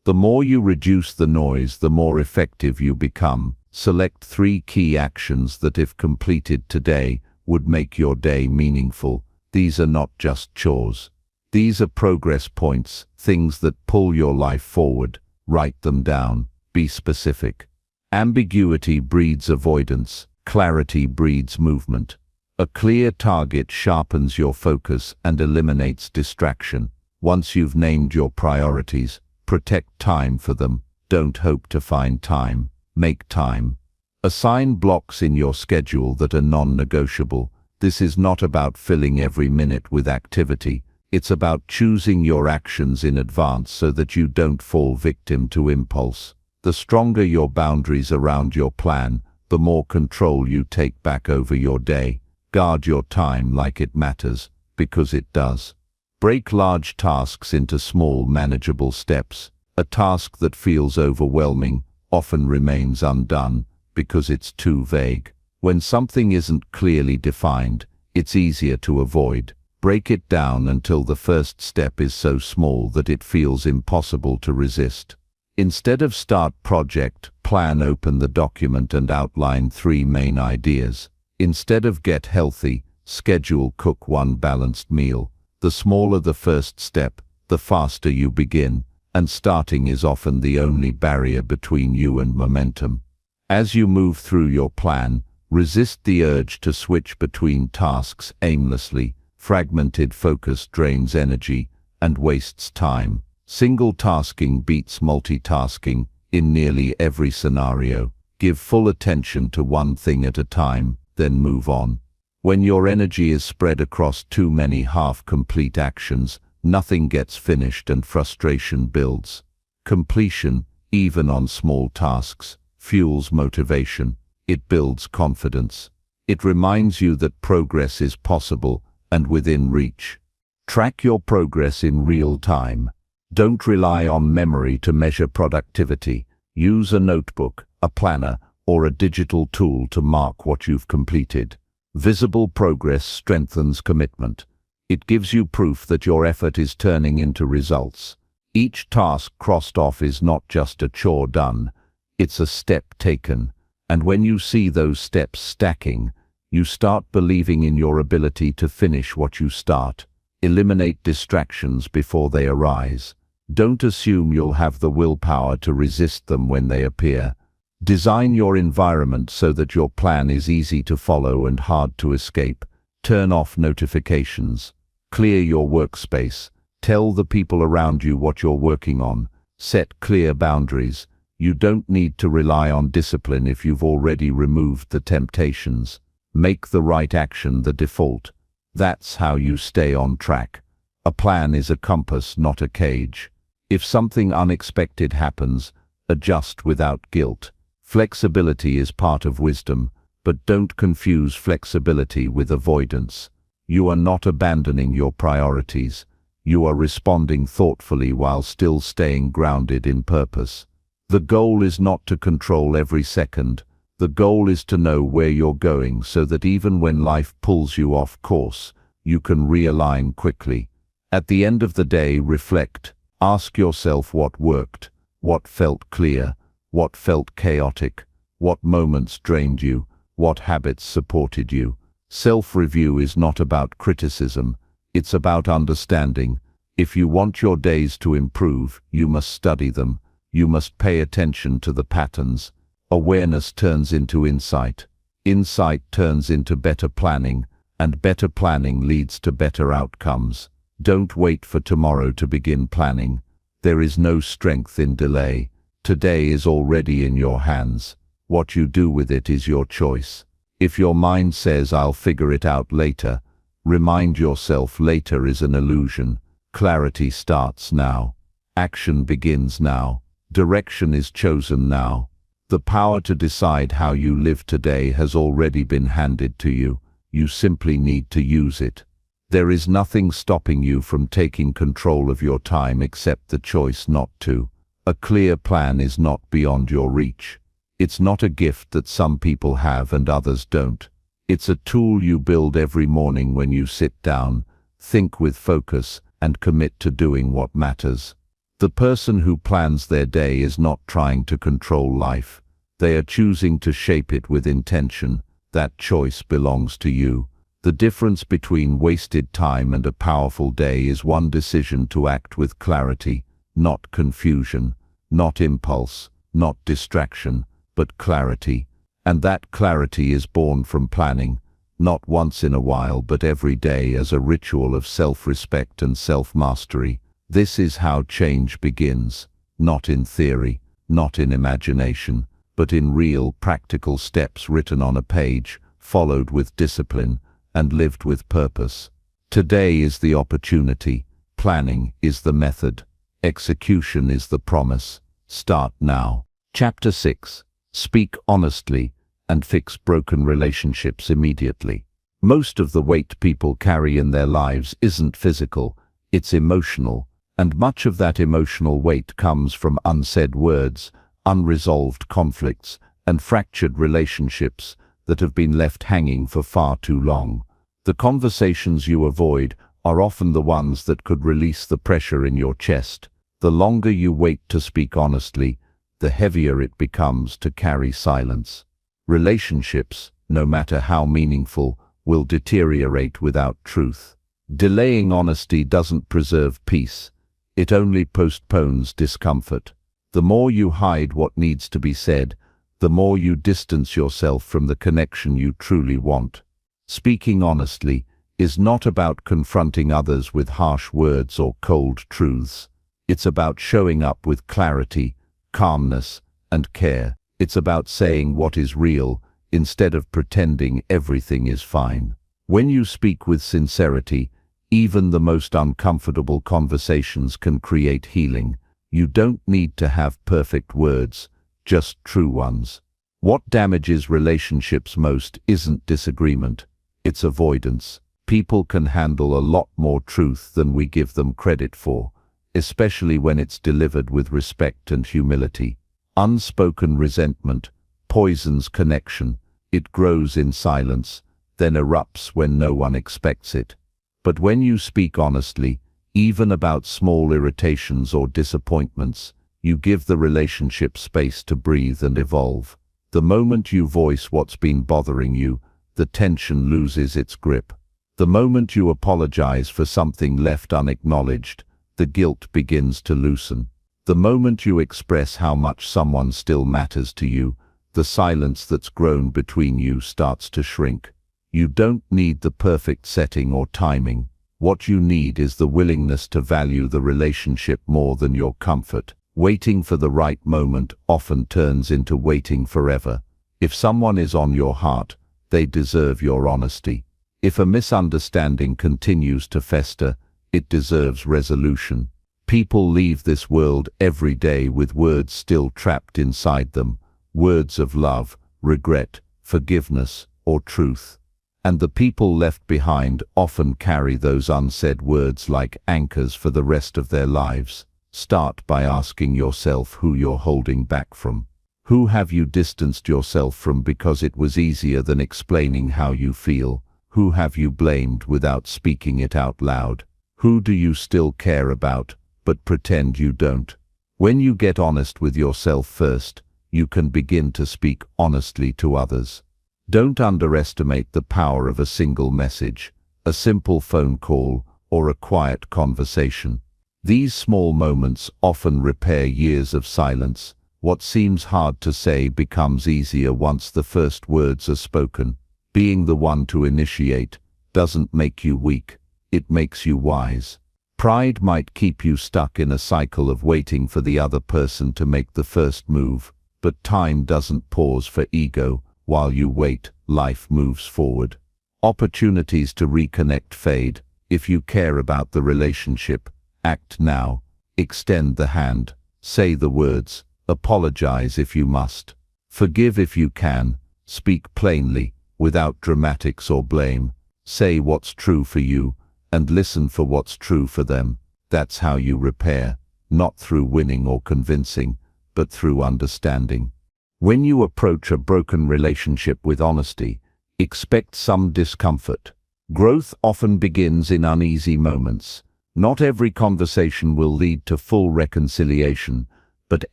The more you reduce the noise, the more effective you become. Select 3 key actions that, if completed today, would make your day meaningful. These are not just chores. These are progress points, things that pull your life forward. Write them down. Be specific. Ambiguity breeds avoidance. Clarity breeds movement. A clear target sharpens your focus and eliminates distraction. Once you've named your priorities, protect time for them. Don't hope to find time. Make time. Assign blocks in your schedule that are non-negotiable. This is not about filling every minute with activity. It's about choosing your actions in advance so that you don't fall victim to impulse. The stronger your boundaries around your plan, the more control you take back over your day. Guard your time like it matters, because it does. Break large tasks into small, manageable steps. A task that feels overwhelming often remains undone because it's too vague. When something isn't clearly defined, it's easier to avoid. Break it down until the first step is so small that it feels impossible to resist. Instead of start project, plan, open the document and outline 3 main ideas. Instead of get healthy, schedule cook 1 balanced meal. The smaller the first step, the faster you begin, and starting is often the only barrier between you and momentum. As you move through your plan, resist the urge to switch between tasks aimlessly. Fragmented focus drains energy and wastes time. Single tasking beats multitasking in nearly every scenario. Give full attention to one thing at a time, then move on. When your energy is spread across too many half-complete actions, nothing gets finished and frustration builds. Completion, even on small tasks, fuels motivation. It builds confidence. It reminds you that progress is possible and within reach. Track your progress in real time. Don't rely on memory to measure productivity. Use a notebook, a planner, or a digital tool to mark what you've completed. Visible progress strengthens commitment. It gives you proof that your effort is turning into results. Each task crossed off is not just a chore done, it's a step taken. And when you see those steps stacking, you start believing in your ability to finish what you start. Eliminate distractions before they arise. Don't assume you'll have the willpower to resist them when they appear. Design your environment so that your plan is easy to follow and hard to escape. Turn off notifications. Clear your workspace. Tell the people around you what you're working on. Set clear boundaries. You don't need to rely on discipline if you've already removed the temptations. Make the right action the default. That's how you stay on track. A plan is a compass, not a cage. If something unexpected happens, adjust without guilt. Flexibility is part of wisdom, but don't confuse flexibility with avoidance. You are not abandoning your priorities. You are responding thoughtfully while still staying grounded in purpose. The goal is not to control every second. The goal is to know where you're going so that even when life pulls you off course, you can realign quickly. At the end of the day, reflect. Ask yourself what worked, what felt clear, what felt chaotic, what moments drained you, what habits supported you. Self-review is not about criticism, it's about understanding. If you want your days to improve, you must study them. You must pay attention to the patterns. Awareness turns into insight. Insight turns into better planning, and better planning leads to better outcomes. Don't wait for tomorrow to begin planning. There is no strength in delay. Today is already in your hands. What you do with it is your choice. If your mind says, "I'll figure it out later," remind yourself later is an illusion. Clarity starts now. Action begins now. Direction is chosen now. The power to decide how you live today has already been handed to you. You simply need to use it. There is nothing stopping you from taking control of your time except the choice not to. A clear plan is not beyond your reach. It's not a gift that some people have and others don't. It's a tool you build every morning when you sit down, think with focus, and commit to doing what matters. The person who plans their day is not trying to control life. They are choosing to shape it with intention. That choice belongs to you. The difference between wasted time and a powerful day is one decision to act with clarity, not confusion, not impulse, not distraction, but clarity. And that clarity is born from planning, not once in a while but every day as a ritual of self-respect and self-mastery. This is how change begins, not in theory, not in imagination, but in real, practical steps written on a page, followed with discipline, and lived with purpose. Today is the opportunity, planning is the method, execution is the promise. Start now. Chapter 6. Speak honestly and fix broken relationships immediately. Most of the weight people carry in their lives isn't physical, it's emotional, and much of that emotional weight comes from unsaid words, unresolved conflicts, and fractured relationships that have been left hanging for far too long. The conversations you avoid are often the ones that could release the pressure in your chest. The longer you wait to speak honestly, the heavier it becomes to carry silence. Relationships, no matter how meaningful, will deteriorate without truth. Delaying honesty doesn't preserve peace. It only postpones discomfort. The more you hide what needs to be said, the more you distance yourself from the connection you truly want. Speaking honestly is not about confronting others with harsh words or cold truths. It's about showing up with clarity, calmness, and care. It's about saying what is real instead of pretending everything is fine. When you speak with sincerity, even the most uncomfortable conversations can create healing. You don't need to have perfect words, just true ones. What damages relationships most isn't disagreement, it's avoidance. People can handle a lot more truth than we give them credit for, especially when it's delivered with respect and humility. Unspoken resentment poisons connection. It grows in silence, then erupts when no one expects it. But when you speak honestly, even about small irritations or disappointments, you give the relationship space to breathe and evolve. The moment you voice what's been bothering you, the tension loses its grip. The moment you apologize for something left unacknowledged, the guilt begins to loosen. The moment you express how much someone still matters to you, the silence that's grown between you starts to shrink. You don't need the perfect setting or timing. What you need is the willingness to value the relationship more than your comfort. Waiting for the right moment often turns into waiting forever. If someone is on your heart, they deserve your honesty. If a misunderstanding continues to fester, it deserves resolution. People leave this world every day with words still trapped inside them, words of love, regret, forgiveness, or truth. And the people left behind often carry those unsaid words like anchors for the rest of their lives. Start by asking yourself who you're holding back from. Who have you distanced yourself from because it was easier than explaining how you feel? Who have you blamed without speaking it out loud? Who do you still care about, but pretend you don't? When you get honest with yourself first, you can begin to speak honestly to others. Don't underestimate the power of a single message, a simple phone call, or a quiet conversation. These small moments often repair years of silence. What seems hard to say becomes easier once the first words are spoken. Being the one to initiate doesn't make you weak, it makes you wise. Pride might keep you stuck in a cycle of waiting for the other person to make the first move, but time doesn't pause for ego. While you wait, life moves forward. Opportunities to reconnect fade. If you care about the relationship, act now. Extend the hand. Say the words. Apologize if you must. Forgive if you can. Speak plainly, without dramatics or blame. Say what's true for you, and listen for what's true for them. That's how you repair, not through winning or convincing, but through understanding. When you approach a broken relationship with honesty, expect some discomfort. Growth often begins in uneasy moments. Not every conversation will lead to full reconciliation, but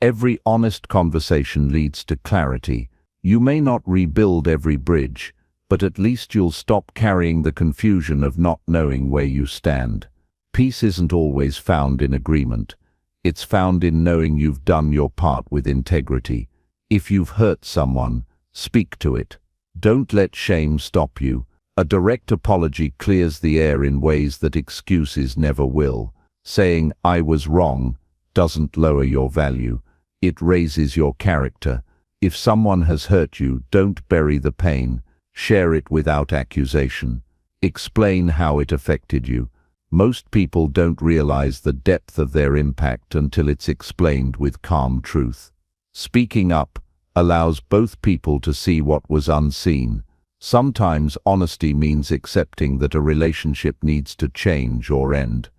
every honest conversation leads to clarity. You may not rebuild every bridge, but at least you'll stop carrying the confusion of not knowing where you stand. Peace isn't always found in agreement. It's found in knowing you've done your part with integrity. If you've hurt someone, speak to it. Don't let shame stop you. A direct apology clears the air in ways that excuses never will. Saying, "I was wrong," doesn't lower your value. It raises your character. If someone has hurt you, don't bury the pain. Share it without accusation. Explain how it affected you. Most people don't realize the depth of their impact until it's explained with calm truth. Speaking up allows both people to see what was unseen. Sometimes honesty means accepting that a relationship needs to change or end.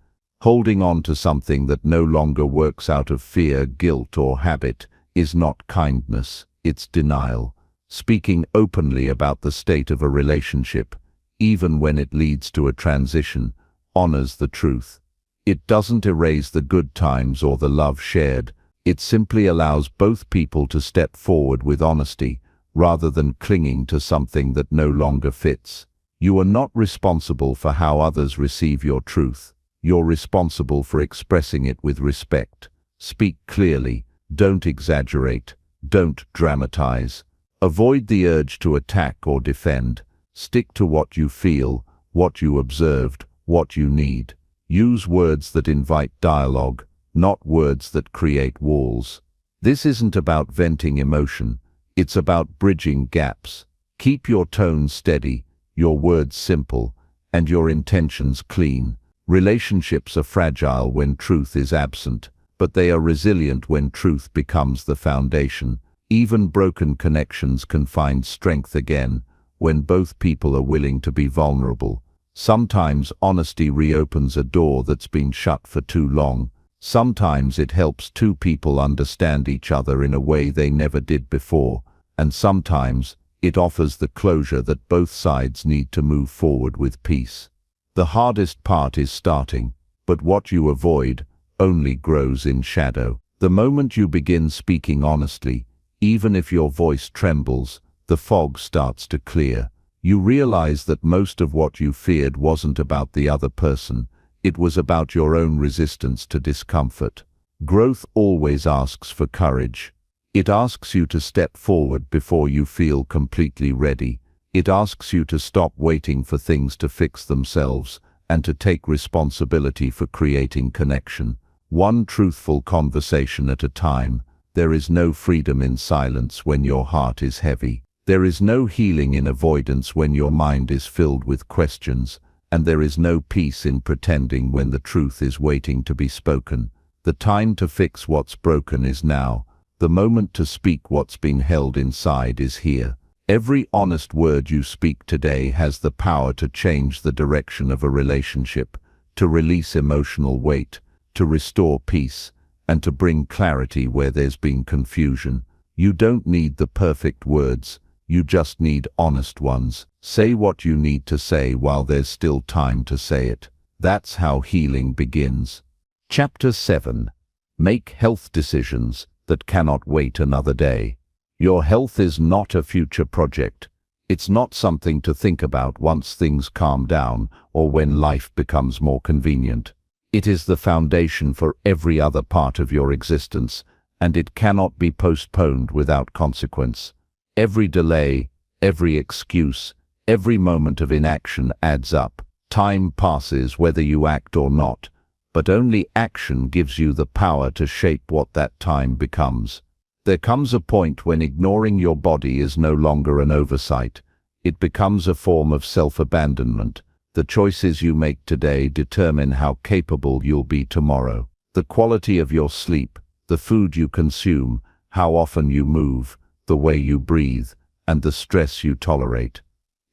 Holding on to something that no longer works out of fear, guilt, or habit is not kindness, it's denial. Speaking openly about the state of a relationship, even when it leads to a transition, honors the truth. It doesn't erase the good times or the love shared. It simply allows both people to step forward with honesty, rather than clinging to something that no longer fits. You are not responsible for how others receive your truth. You're responsible for expressing it with respect. Speak clearly. Don't exaggerate. Don't dramatize. Avoid the urge to attack or defend. Stick to what you feel, what you observed, what you need. Use words that invite dialogue, not words that create walls. This isn't about venting emotion. It's about bridging gaps. Keep your tone steady, your words simple, and your intentions clean. Relationships are fragile when truth is absent, but they are resilient when truth becomes the foundation. Even broken connections can find strength again when both people are willing to be vulnerable. Sometimes honesty reopens a door that's been shut for too long. Sometimes it helps two people understand each other in a way they never did before. And sometimes it offers the closure that both sides need to move forward with peace. The hardest part is starting, but what you avoid only grows in shadow. The moment you begin speaking honestly, even if your voice trembles, the fog starts to clear. You realize that most of what you feared wasn't about the other person. It was about your own resistance to discomfort. Growth always asks for courage. It asks you to step forward before you feel completely ready. It asks you to stop waiting for things to fix themselves and to take responsibility for creating connection. One truthful conversation at a time. There is no freedom in silence when your heart is heavy. There is no healing in avoidance when your mind is filled with questions. And there is no peace in pretending when the truth is waiting to be spoken. The time to fix what's broken is now. The moment to speak what's been held inside is here. Every honest word you speak today has the power to change the direction of a relationship, to release emotional weight, to restore peace, and to bring clarity where there's been confusion. You don't need the perfect words. You just need honest ones. Say what you need to say while there's still time to say it. That's how healing begins. Chapter 7. Make health decisions that cannot wait another day. Your health is not a future project. It's not something to think about once things calm down or when life becomes more convenient. It is the foundation for every other part of your existence, and it cannot be postponed without consequence. Every delay, every excuse, every moment of inaction adds up. Time passes whether you act or not, but only action gives you the power to shape what that time becomes. There comes a point when ignoring your body is no longer an oversight. It becomes a form of self-abandonment. The choices you make today determine how capable you'll be tomorrow. The quality of your sleep, the food you consume, how often you move, the way you breathe, and the stress you tolerate.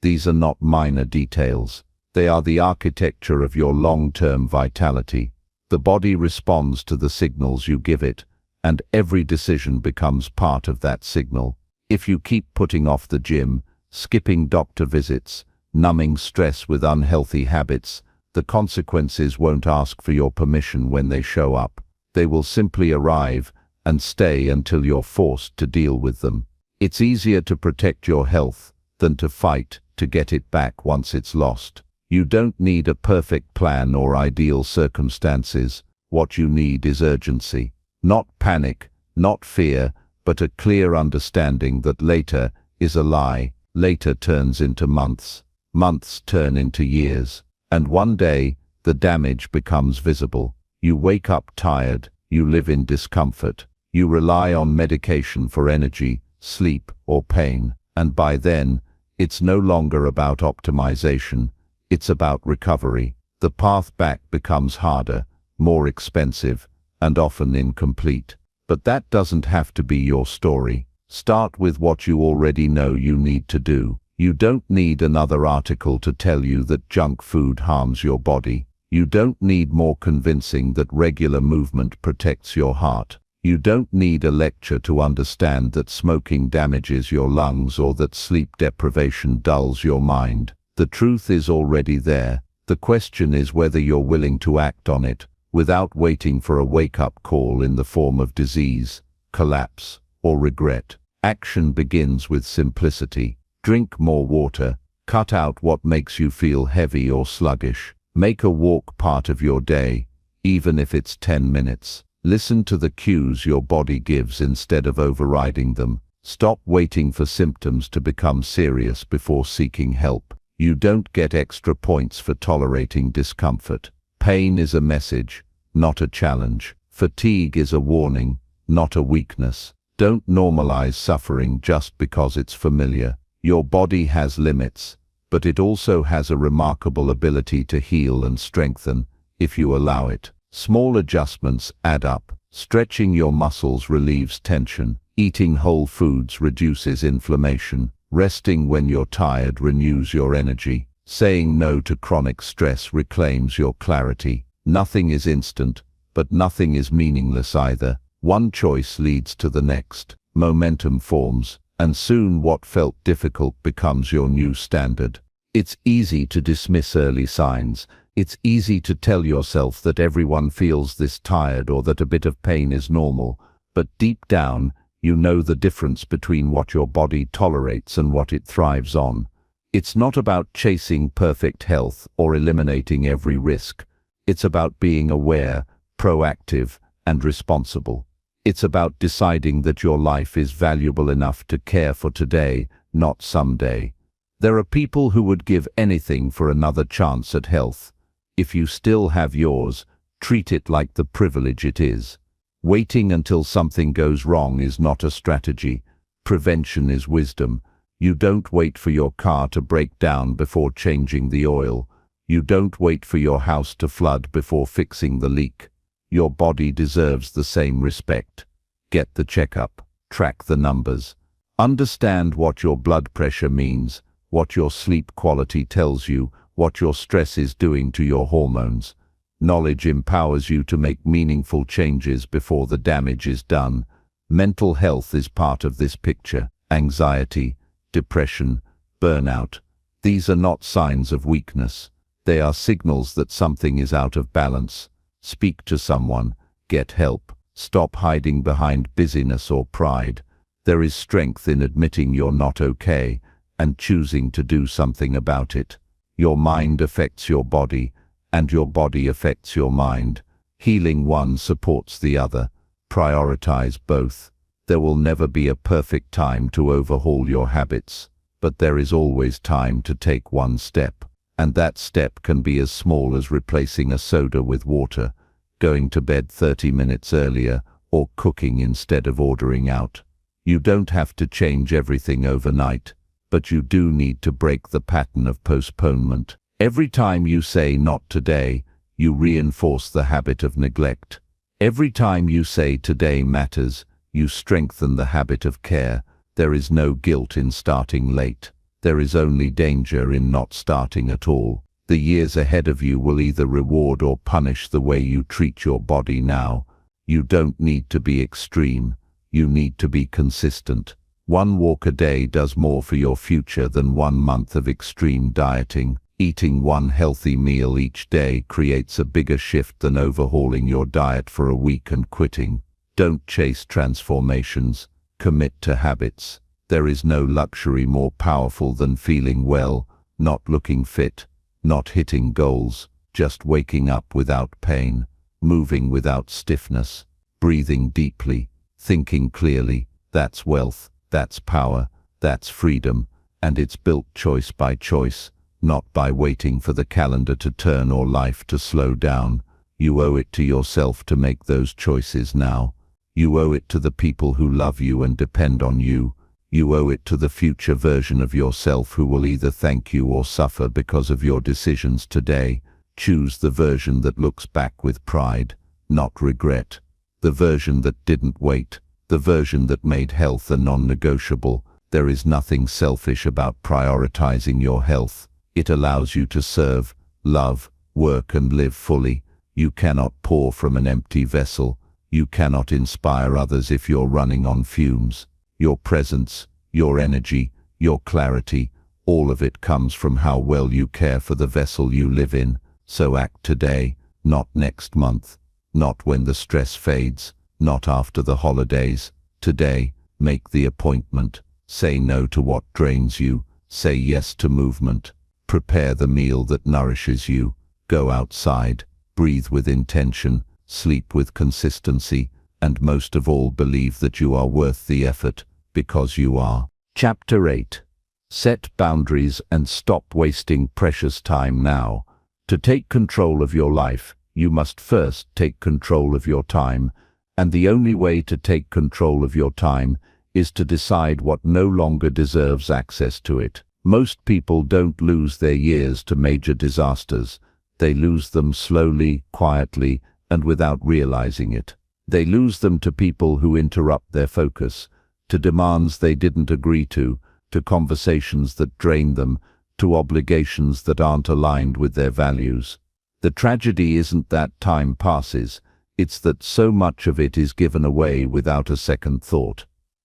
These are not minor details. They are the architecture of your long-term vitality. The body responds to the signals you give it, and every decision becomes part of that signal. If you keep putting off the gym, skipping doctor visits, numbing stress with unhealthy habits, the consequences won't ask for your permission when they show up. They will simply arrive and stay until you're forced to deal with them. It's easier to protect your health than to fight to get it back once it's lost. You don't need a perfect plan or ideal circumstances. What you need is urgency. Not panic, not fear, but a clear understanding that later is a lie. Later turns into months. Months turn into years. And one day, the damage becomes visible. You wake up tired. You live in discomfort. You rely on medication for energy, sleep, or pain. And by then, it's no longer about optimization. It's about recovery. The path back becomes harder, more expensive, and often incomplete. But that doesn't have to be your story. Start with what you already know you need to do. You don't need another article to tell you that junk food harms your body. You don't need more convincing that regular movement protects your heart. You don't need a lecture to understand that smoking damages your lungs or that sleep deprivation dulls your mind. The truth is already there. The question is whether you're willing to act on it, without waiting for a wake-up call in the form of disease, collapse, or regret. Action begins with simplicity. Drink more water. Cut out what makes you feel heavy or sluggish. Make a walk part of your day, even if it's 10 minutes. Listen to the cues your body gives instead of overriding them. Stop waiting for symptoms to become serious before seeking help. You don't get extra points for tolerating discomfort. Pain is a message, not a challenge. Fatigue is a warning, not a weakness. Don't normalize suffering just because it's familiar. Your body has limits, but it also has a remarkable ability to heal and strengthen if you allow it. Small adjustments add up. Stretching your muscles relieves tension. Eating whole foods reduces inflammation. Resting when you're tired renews your energy. Saying no to chronic stress reclaims your clarity. Nothing is instant, but nothing is meaningless either. One choice leads to the next. Momentum forms, and soon what felt difficult becomes your new standard. It's easy to dismiss early signs. It's easy to tell yourself that everyone feels this tired or that a bit of pain is normal, but deep down, you know the difference between what your body tolerates and what it thrives on. It's not about chasing perfect health or eliminating every risk. It's about being aware, proactive, and responsible. It's about deciding that your life is valuable enough to care for today, not someday. There are people who would give anything for another chance at health. If you still have yours, treat it like the privilege it is. Waiting until something goes wrong is not a strategy. Prevention is wisdom. You don't wait for your car to break down before changing the oil. You don't wait for your house to flood before fixing the leak. Your body deserves the same respect. Get the checkup. Track the numbers. Understand what your blood pressure means, what your sleep quality tells you, what your stress is doing to your hormones. Knowledge empowers you to make meaningful changes before the damage is done. Mental health is part of this picture. Anxiety, depression, burnout. These are not signs of weakness. They are signals that something is out of balance. Speak to someone. Get help. Stop hiding behind busyness or pride. There is strength in admitting you're not okay and choosing to do something about it. Your mind affects your body, and your body affects your mind. Healing one supports the other. Prioritize both. There will never be a perfect time to overhaul your habits, but there is always time to take one step. And that step can be as small as replacing a soda with water, going to bed 30 minutes earlier, or cooking instead of ordering out. You don't have to change everything overnight, but you do need to break the pattern of postponement. Every time you say not today, you reinforce the habit of neglect. Every time you say today matters, you strengthen the habit of care. There is no guilt in starting late. There is only danger in not starting at all. The years ahead of you will either reward or punish the way you treat your body now. You don't need to be extreme. You need to be consistent. One walk a day does more for your future than 1 month of extreme dieting. Eating one healthy meal each day creates a bigger shift than overhauling your diet for a week and quitting. Don't chase transformations. Commit to habits. There is no luxury more powerful than feeling well, not looking fit, not hitting goals, just waking up without pain, moving without stiffness, breathing deeply, thinking clearly. That's wealth, that's power, that's freedom, and it's built choice by choice, not by waiting for the calendar to turn or life to slow down. You owe it to yourself to make those choices now. You owe it to the people who love you and depend on you. You owe it to the future version of yourself who will either thank you or suffer because of your decisions today. Choose the version that looks back with pride, not regret. The version that didn't wait. The version that made health a non-negotiable. There is nothing selfish about prioritizing your health. It allows you to serve, love, work and live fully. You cannot pour from an empty vessel. You cannot inspire others if you're running on fumes. Your presence, your energy, your clarity, all of it comes from how well you care for the vessel you live in. So act today, not next month, not when the stress fades, not after the holidays. Today, make the appointment. Say no to what drains you. Say yes to movement. Prepare the meal that nourishes you. Go outside. Breathe with intention. Sleep with consistency. And most of all, believe that you are worth the effort, because you are. Chapter 8. Set boundaries and stop wasting precious time now. To take control of your life, you must first take control of your time, and the only way to take control of your time is to decide what no longer deserves access to it. Most people don't lose their years to major disasters. They lose them slowly, quietly, and without realizing it. They lose them to people who interrupt their focus, to demands they didn't agree to conversations that drain them, to obligations that aren't aligned with their values. The tragedy isn't that time passes, it's that so much of it is given away without a second thought.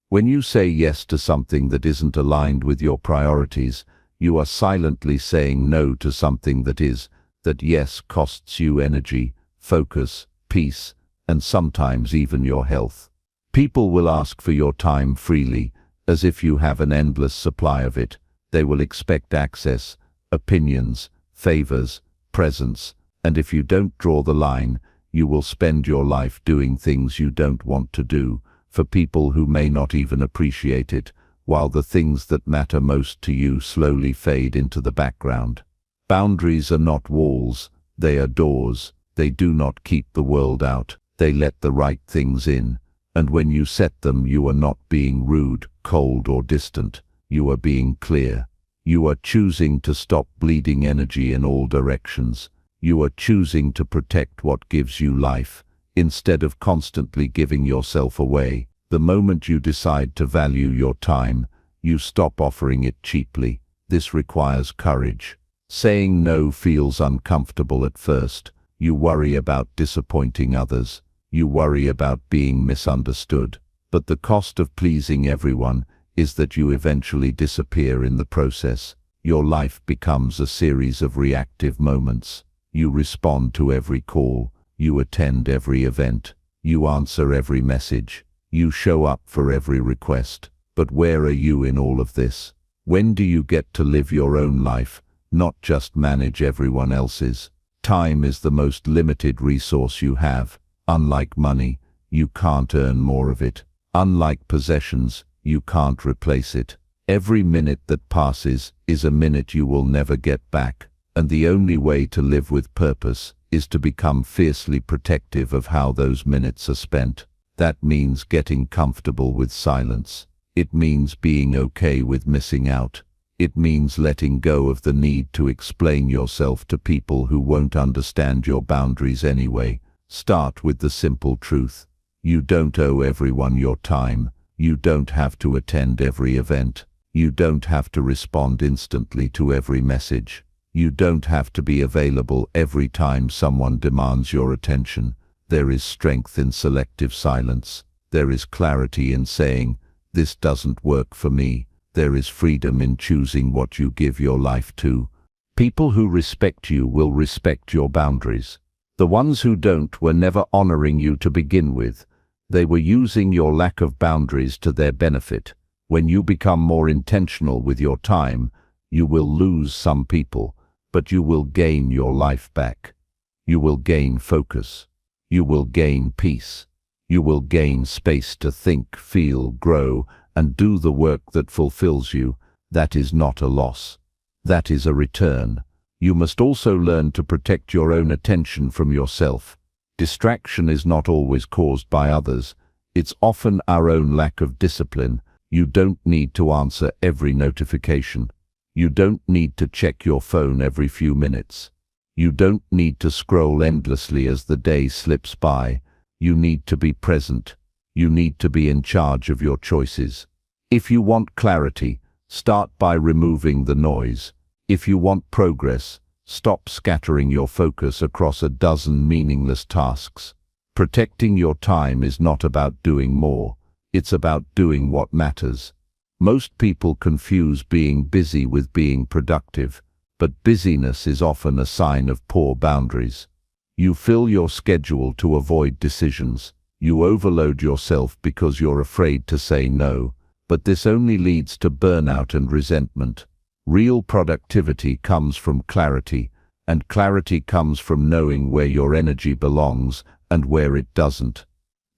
When you say yes to something that isn't aligned with your priorities, you are silently saying no to something that is. That yes costs you energy, focus, peace, and sometimes even your health. People will ask for your time freely, as if you have an endless supply of it. They will expect access, opinions, favors, presence, and if you don't draw the line, you will spend your life doing things you don't want to do, for people who may not even appreciate it, while the things that matter most to you slowly fade into the background. Boundaries are not walls, they are doors. They do not keep the world out, they let the right things in. And when you set them, you are not being rude, cold or distant. You are being clear. You are choosing to stop bleeding energy in all directions. You are choosing to protect what gives you life, instead of constantly giving yourself away. The moment you decide to value your time, you stop offering it cheaply. This requires courage. Saying no feels uncomfortable at first. You worry about disappointing others. You worry about being misunderstood. But the cost of pleasing everyone is that you eventually disappear in the process. Your life becomes a series of reactive moments. You respond to every call. You attend every event. You answer every message. You show up for every request. But where are you in all of this? When do you get to live your own life, not just manage everyone else's? Time is the most limited resource you have. Unlike money, you can't earn more of it. Unlike possessions, you can't replace it. Every minute that passes is a minute you will never get back, and the only way to live with purpose is to become fiercely protective of how those minutes are spent. That means getting comfortable with silence. It means being okay with missing out. It means letting go of the need to explain yourself to people who won't understand your boundaries anyway. Start with the simple truth. You don't owe everyone your time. You don't have to attend every event. You don't have to respond instantly to every message. You don't have to be available every time someone demands your attention. There is strength in selective silence. There is clarity in saying, "This doesn't work for me." There is freedom in choosing what you give your life to. People who respect you will respect your boundaries. The ones who don't were never honoring you to begin with. They were using your lack of boundaries to their benefit. When you become more intentional with your time, you will lose some people, but you will gain your life back. You will gain focus. You will gain peace. You will gain space to think, feel, grow, and do the work that fulfills you. That is not a loss. That is a return. You must also learn to protect your own attention from yourself. Distraction is not always caused by others. It's often our own lack of discipline. You don't need to answer every notification. You don't need to check your phone every few minutes. You don't need to scroll endlessly as the day slips by. You need to be present. You need to be in charge of your choices. If you want clarity, start by removing the noise. If you want progress, stop scattering your focus across a dozen meaningless tasks. Protecting your time is not about doing more. It's about doing what matters. Most people confuse being busy with being productive, but busyness is often a sign of poor boundaries. You fill your schedule to avoid decisions. You overload yourself because you're afraid to say no, but this only leads to burnout and resentment. Real productivity comes from clarity, and clarity comes from knowing where your energy belongs and where it doesn't.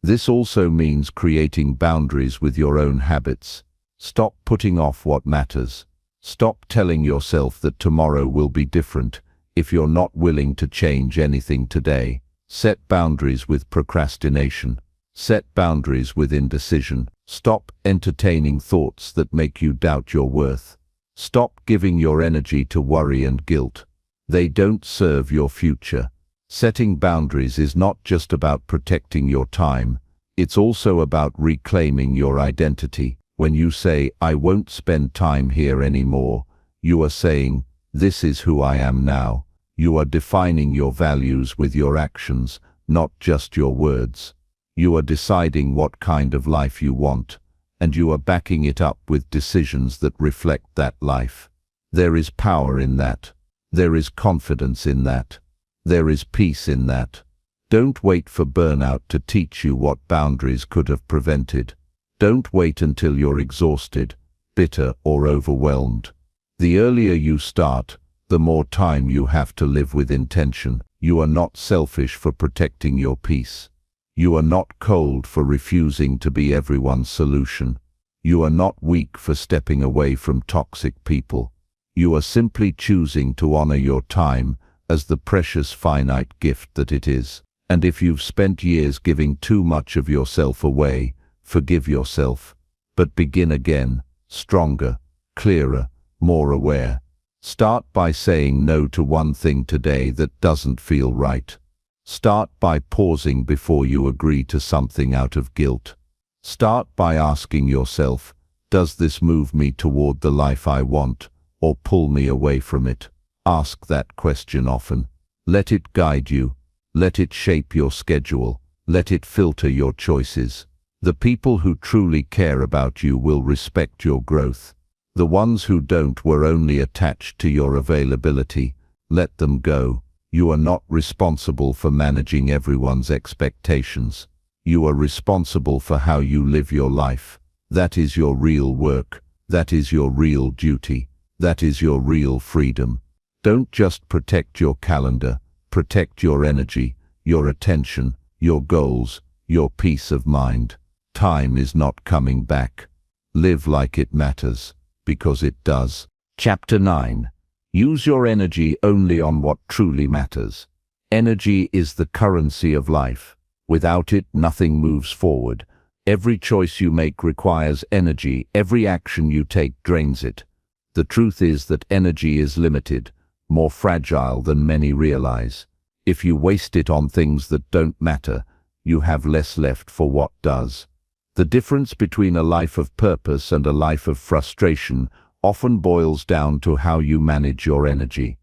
This also means creating boundaries with your own habits. Stop putting off what matters. Stop telling yourself that tomorrow will be different if you're not willing to change anything today. Set boundaries with procrastination. Set boundaries with indecision. Stop entertaining thoughts that make you doubt your worth. Stop giving your energy to worry and guilt. They don't serve your future. Setting boundaries is not just about protecting your time. It's also about reclaiming your identity. When you say, "I won't spend time here anymore," you are saying, "This is who I am now." You are defining your values with your actions, not just your words. You are deciding what kind of life you want, and you are backing it up with decisions that reflect that life. There is power in that. There is confidence in that. There is peace in that. Don't wait for burnout to teach you what boundaries could have prevented. Don't wait until you're exhausted, bitter, or overwhelmed. The earlier you start, the more time you have to live with intention. You are not selfish for protecting your peace. You are not cold for refusing to be everyone's solution. You are not weak for stepping away from toxic people. You are simply choosing to honor your time as the precious finite gift that it is. And if you've spent years giving too much of yourself away, forgive yourself, but begin again, stronger, clearer, more aware. Start by saying no to one thing today that doesn't feel right. Start by pausing before you agree to something out of guilt. Start by asking yourself, does this move me toward the life I want, or pull me away from it? Ask that question often. Let it guide you. Let it shape your schedule. Let it filter your choices. The people who truly care about you will respect your growth. The ones who don't were only attached to your availability. Let them go. You are not responsible for managing everyone's expectations. You are responsible for how you live your life. That is your real work. That is your real duty. That is your real freedom. Don't just protect your calendar. Protect your energy, your attention, your goals, your peace of mind. Time is not coming back. Live like it matters, because it does. Chapter 9. Use your energy only on what truly matters. Energy is the currency of life. Without it, nothing moves forward. Every choice you make requires energy. Every action you take drains it. The truth is that energy is limited, more fragile than many realize. If you waste it on things that don't matter, you have less left for what does. The difference between a life of purpose and a life of frustration often boils down to how you manage your energy.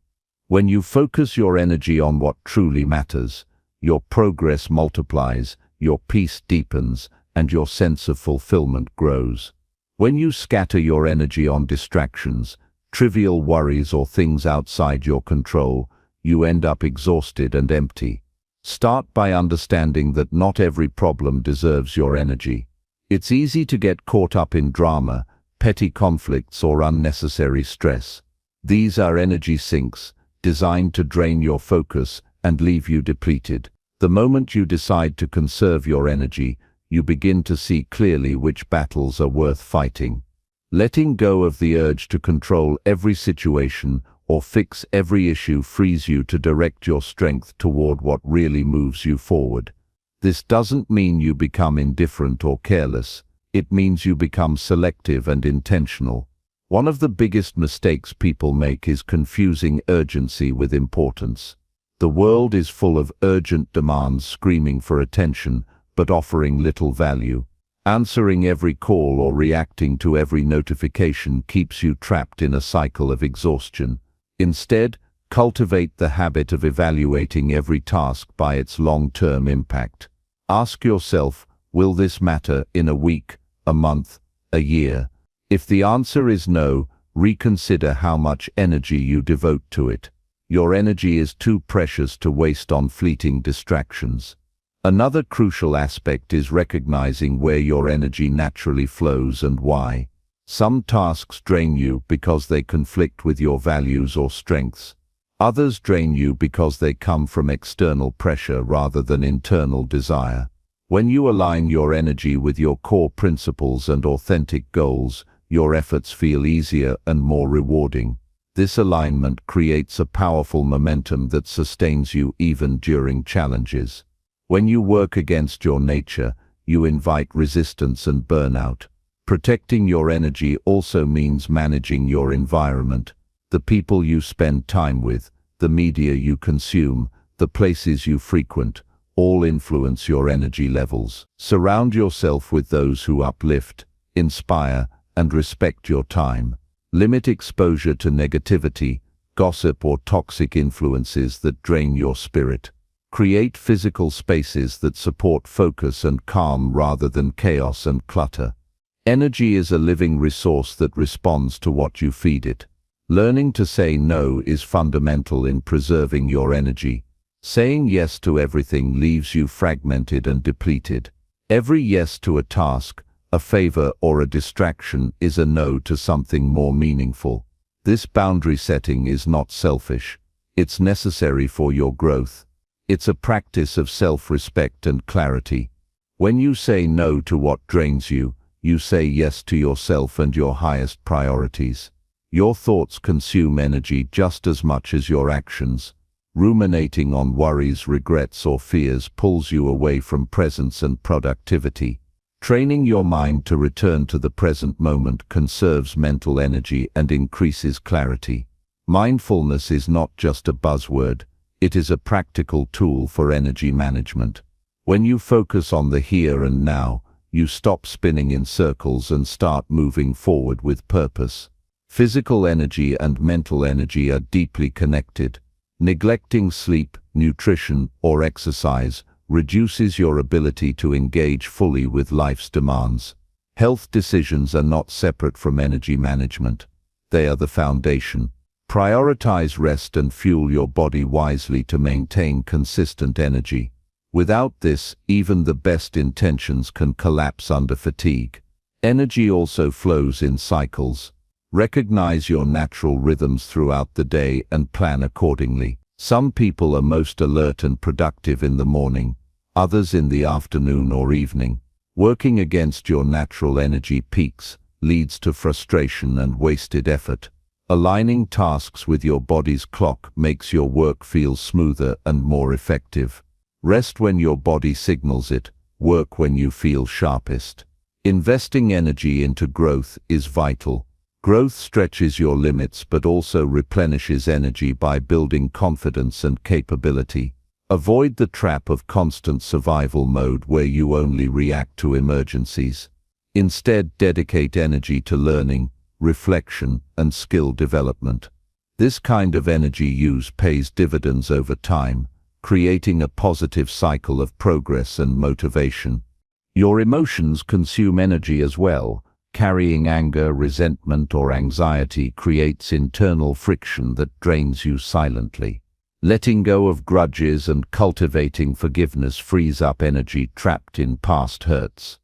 When you focus your energy on what truly matters, your progress multiplies, your peace deepens, and your sense of fulfillment grows. When you scatter your energy on distractions, trivial worries or things outside your control, you end up exhausted and empty. Start by understanding that not every problem deserves your energy. It's easy to get caught up in drama, petty conflicts, or unnecessary stress. These are energy sinks, designed to drain your focus and leave you depleted. The moment you decide to conserve your energy, you begin to see clearly which battles are worth fighting. Letting go of the urge to control every situation or fix every issue frees you to direct your strength toward what really moves you forward. This doesn't mean you become indifferent or careless. It means you become selective and intentional. One of the biggest mistakes people make is confusing urgency with importance. The world is full of urgent demands screaming for attention, but offering little value. Answering every call or reacting to every notification keeps you trapped in a cycle of exhaustion. Instead, cultivate the habit of evaluating every task by its long-term impact. Ask yourself, will this matter in a week, a month, a year? If the answer is no, reconsider how much energy you devote to it. Your energy is too precious to waste on fleeting distractions. Another crucial aspect is recognizing where your energy naturally flows and why. Some tasks drain you because they conflict with your values or strengths. Others drain you because they come from external pressure rather than internal desire. When you align your energy with your core principles and authentic goals, your efforts feel easier and more rewarding. This alignment creates a powerful momentum that sustains you even during challenges. When you work against your nature, you invite resistance and burnout. Protecting your energy also means managing your environment. The people you spend time with, the media you consume, the places you frequent, all influence your energy levels. Surround yourself with those who uplift, inspire, and respect your time. Limit exposure to negativity, gossip, or toxic influences that drain your spirit. Create physical spaces that support focus and calm rather than chaos and clutter. Energy is a living resource that responds to what you feed it. Learning to say no is fundamental in preserving your energy. Saying yes to everything leaves you fragmented and depleted. Every yes to a task, a favor, or a distraction is a no to something more meaningful. This boundary setting is not selfish. It's necessary for your growth. It's a practice of self-respect and clarity. When you say no to what drains you, you say yes to yourself and your highest priorities. Your thoughts consume energy just as much as your actions. Ruminating on worries, regrets, or fears pulls you away from presence and productivity. Training your mind to return to the present moment conserves mental energy and increases clarity. Mindfulness is not just a buzzword, it is a practical tool for energy management. When you focus on the here and now, you stop spinning in circles and start moving forward with purpose. Physical energy and mental energy are deeply connected. Neglecting sleep, nutrition, or exercise reduces your ability to engage fully with life's demands. Health decisions are not separate from energy management. They are the foundation. Prioritize rest and fuel your body wisely to maintain consistent energy. Without this, even the best intentions can collapse under fatigue. Energy also flows in cycles. Recognize your natural rhythms throughout the day and plan accordingly. Some people are most alert and productive in the morning, others in the afternoon or evening. Working against your natural energy peaks leads to frustration and wasted effort. Aligning tasks with your body's clock makes your work feel smoother and more effective. Rest when your body signals it, work when you feel sharpest. Investing energy into growth is vital. Growth stretches your limits but also replenishes energy by building confidence and capability. Avoid the trap of constant survival mode where you only react to emergencies. Instead, dedicate energy to learning, reflection, and skill development. This kind of energy use pays dividends over time, creating a positive cycle of progress and motivation. Your emotions consume energy as well. Carrying anger, resentment, or anxiety creates internal friction that drains you silently. Letting go of grudges and cultivating forgiveness frees up energy trapped in past hurts.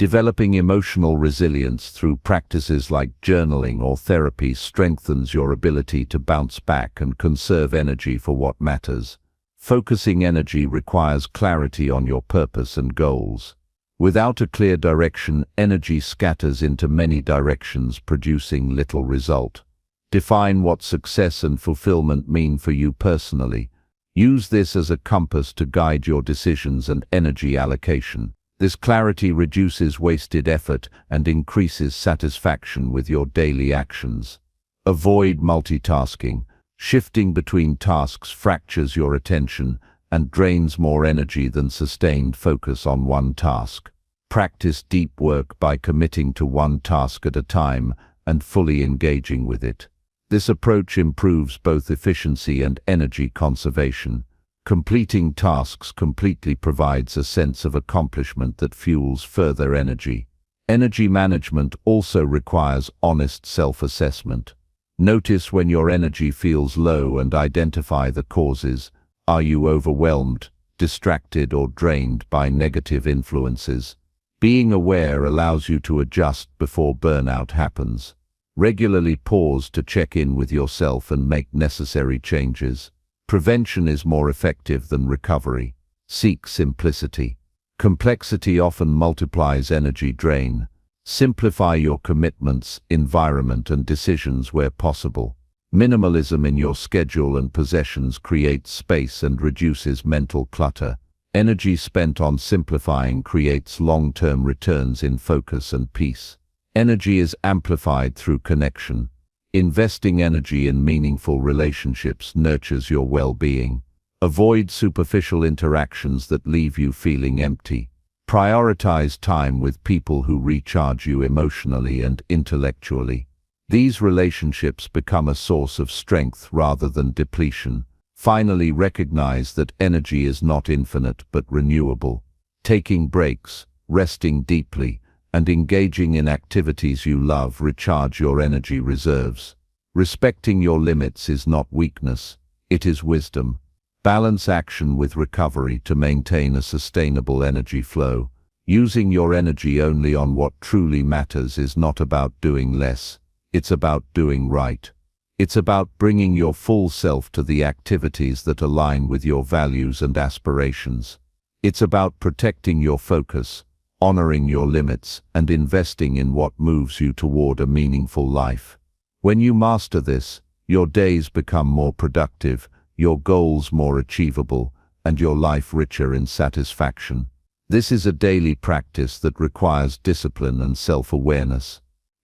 Developing emotional resilience through practices like journaling or therapy strengthens your ability to bounce back and conserve energy for what matters. Focusing energy requires clarity on your purpose and goals. Without a clear direction, energy scatters into many directions, producing little result. Define what success and fulfillment mean for you personally. Use this as a compass to guide your decisions and energy allocation. This clarity reduces wasted effort and increases satisfaction with your daily actions. Avoid multitasking. Shifting between tasks fractures your attention and drains more energy than sustained focus on one task. Practice deep work by committing to one task at a time and fully engaging with it. This approach improves both efficiency and energy conservation. Completing tasks completely provides a sense of accomplishment that fuels further energy. Energy management also requires honest self-assessment. Notice when your energy feels low and identify the causes. Are you overwhelmed, distracted, or drained by negative influences? Being aware allows you to adjust before burnout happens. Regularly pause to check in with yourself and make necessary changes. Prevention is more effective than recovery. Seek simplicity. Complexity often multiplies energy drain. Simplify your commitments, environment, and decisions where possible. Minimalism in your schedule and possessions creates space and reduces mental clutter. Energy spent on simplifying creates long-term returns in focus and peace. Energy is amplified through connection. Investing energy in meaningful relationships nurtures your well-being. Avoid superficial interactions that leave you feeling empty. Prioritize time with people who recharge you emotionally and intellectually. These relationships become a source of strength rather than depletion. Finally, recognize that energy is not infinite but renewable. Taking breaks, resting deeply, and engaging in activities you love recharge your energy reserves. Respecting your limits is not weakness, it is wisdom. Balance action with recovery to maintain a sustainable energy flow. Using your energy only on what truly matters is not about doing less, it's about doing right. It's about bringing your full self to the activities that align with your values and aspirations. It's about protecting your focus, honoring your limits, and investing in what moves you toward a meaningful life. When you master this, your days become more productive, your goals more achievable, and your life richer in satisfaction. This is a daily practice that requires discipline and self-awareness.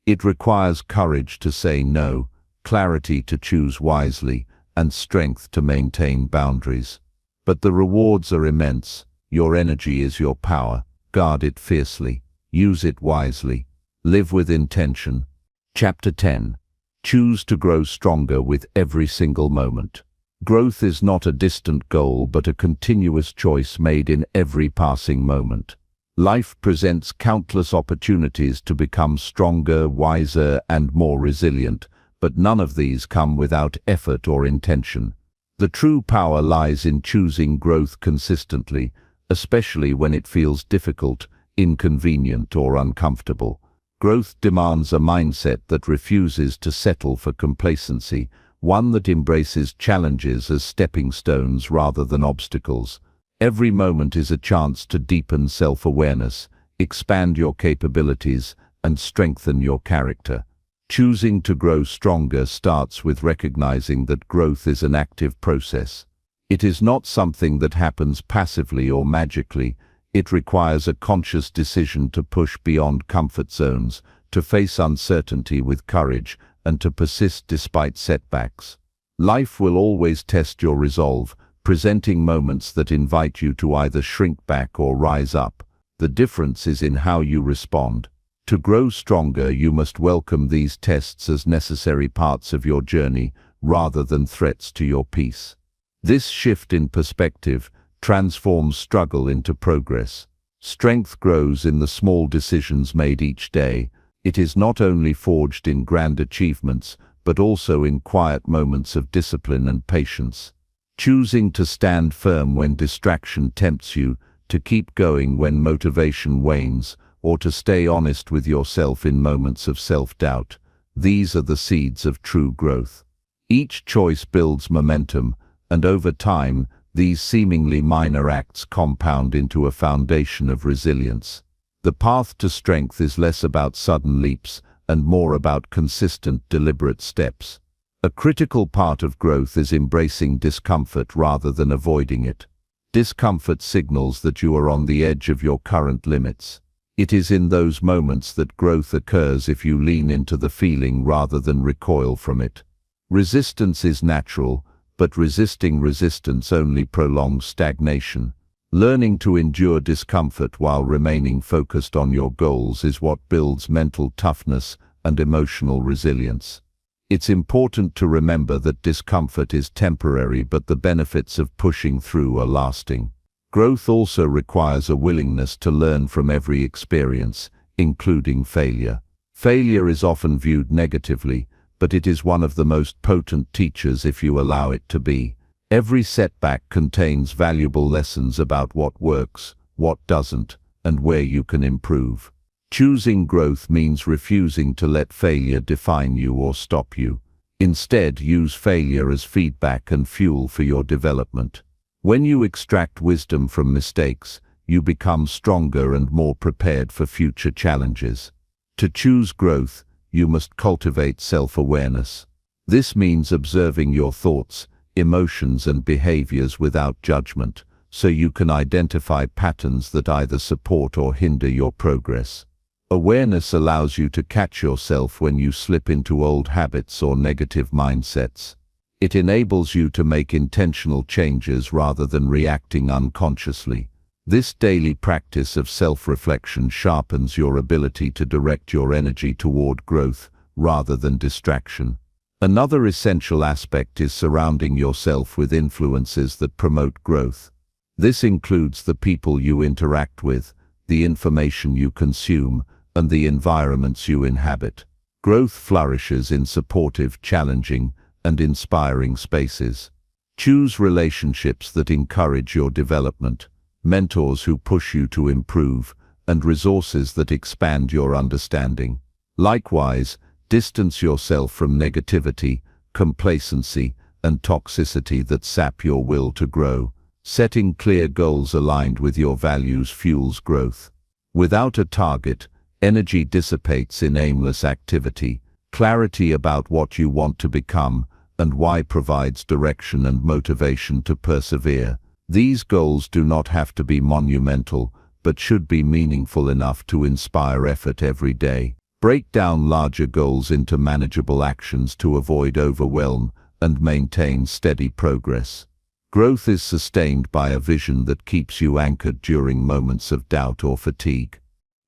It requires courage to say no, clarity to choose wisely, and strength to maintain boundaries. But the rewards are immense. Your energy is your power. Guard it fiercely. Use it wisely. Live with intention. Chapter 10. Choose to grow stronger with every single moment. Growth is not a distant goal but a continuous choice made in every passing moment. Life presents countless opportunities to become stronger, wiser, and more resilient, but none of these come without effort or intention. The true power lies in choosing growth consistently, especially when it feels difficult, inconvenient, or uncomfortable. Growth demands a mindset that refuses to settle for complacency, one that embraces challenges as stepping stones rather than obstacles. Every moment is a chance to deepen self-awareness, expand your capabilities, and strengthen your character. Choosing to grow stronger starts with recognizing that growth is an active process. It is not something that happens passively or magically. It requires a conscious decision to push beyond comfort zones, to face uncertainty with courage, and to persist despite setbacks. Life will always test your resolve, presenting moments that invite you to either shrink back or rise up. The difference is in how you respond. To grow stronger, you must welcome these tests as necessary parts of your journey, rather than threats to your peace. This shift in perspective transforms struggle into progress. Strength grows in the small decisions made each day. It is not only forged in grand achievements, but also in quiet moments of discipline and patience. Choosing to stand firm when distraction tempts you, to keep going when motivation wanes, or to stay honest with yourself in moments of self-doubt. These are the seeds of true growth. Each choice builds momentum, and over time, these seemingly minor acts compound into a foundation of resilience. The path to strength is less about sudden leaps and more about consistent, deliberate steps. A critical part of growth is embracing discomfort rather than avoiding it. Discomfort signals that you are on the edge of your current limits. It is in those moments that growth occurs if you lean into the feeling rather than recoil from it. Resistance is natural, but resisting resistance only prolongs stagnation. Learning to endure discomfort while remaining focused on your goals is what builds mental toughness and emotional resilience. It's important to remember that discomfort is temporary, but the benefits of pushing through are lasting. Growth also requires a willingness to learn from every experience, including failure. Failure is often viewed negatively, but it is one of the most potent teachers if you allow it to be. Every setback contains valuable lessons about what works, what doesn't, and where you can improve. Choosing growth means refusing to let failure define you or stop you. Instead, use failure as feedback and fuel for your development. When you extract wisdom from mistakes, you become stronger and more prepared for future challenges. To choose growth, you must cultivate self-awareness. This means observing your thoughts, emotions and behaviors without judgment, so you can identify patterns that either support or hinder your progress. Awareness allows you to catch yourself when you slip into old habits or negative mindsets. It enables you to make intentional changes rather than reacting unconsciously. This daily practice of self-reflection sharpens your ability to direct your energy toward growth rather than distraction. Another essential aspect is surrounding yourself with influences that promote growth. This includes the people you interact with, the information you consume, and the environments you inhabit. Growth flourishes in supportive, challenging, and inspiring spaces. Choose relationships that encourage your development, mentors who push you to improve, and resources that expand your understanding. Likewise, distance yourself from negativity, complacency, and toxicity that sap your will to grow. Setting clear goals aligned with your values fuels growth. Without a target, energy dissipates in aimless activity. Clarity about what you want to become and why provides direction and motivation to persevere. These goals do not have to be monumental, but should be meaningful enough to inspire effort every day. Break down larger goals into manageable actions to avoid overwhelm and maintain steady progress. Growth is sustained by a vision that keeps you anchored during moments of doubt or fatigue.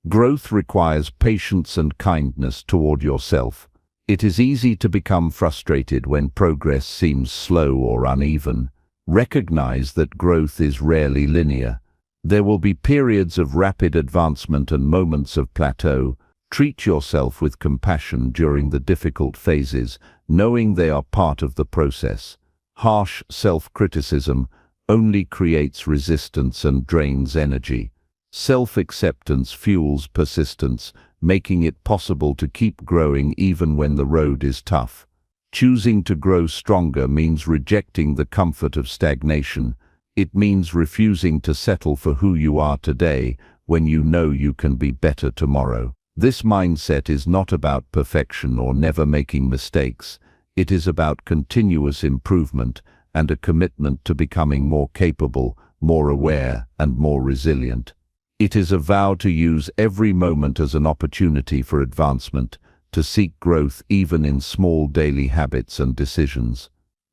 Growth requires patience and kindness toward yourself. It is easy to become frustrated when progress seems slow or uneven. Recognize that growth is rarely linear. There will be periods of rapid advancement and moments of plateau. Treat yourself with compassion during the difficult phases, knowing they are part of the process. Harsh self-criticism only creates resistance and drains energy. Self-acceptance fuels persistence, making it possible to keep growing even when the road is tough. Choosing to grow stronger means rejecting the comfort of stagnation. It means refusing to settle for who you are today when you know you can be better tomorrow. This mindset is not about perfection or never making mistakes. It is about continuous improvement and a commitment to becoming more capable, more aware, and more resilient. It is a vow to use every moment as an opportunity for advancement, to seek growth even in small daily habits and decisions.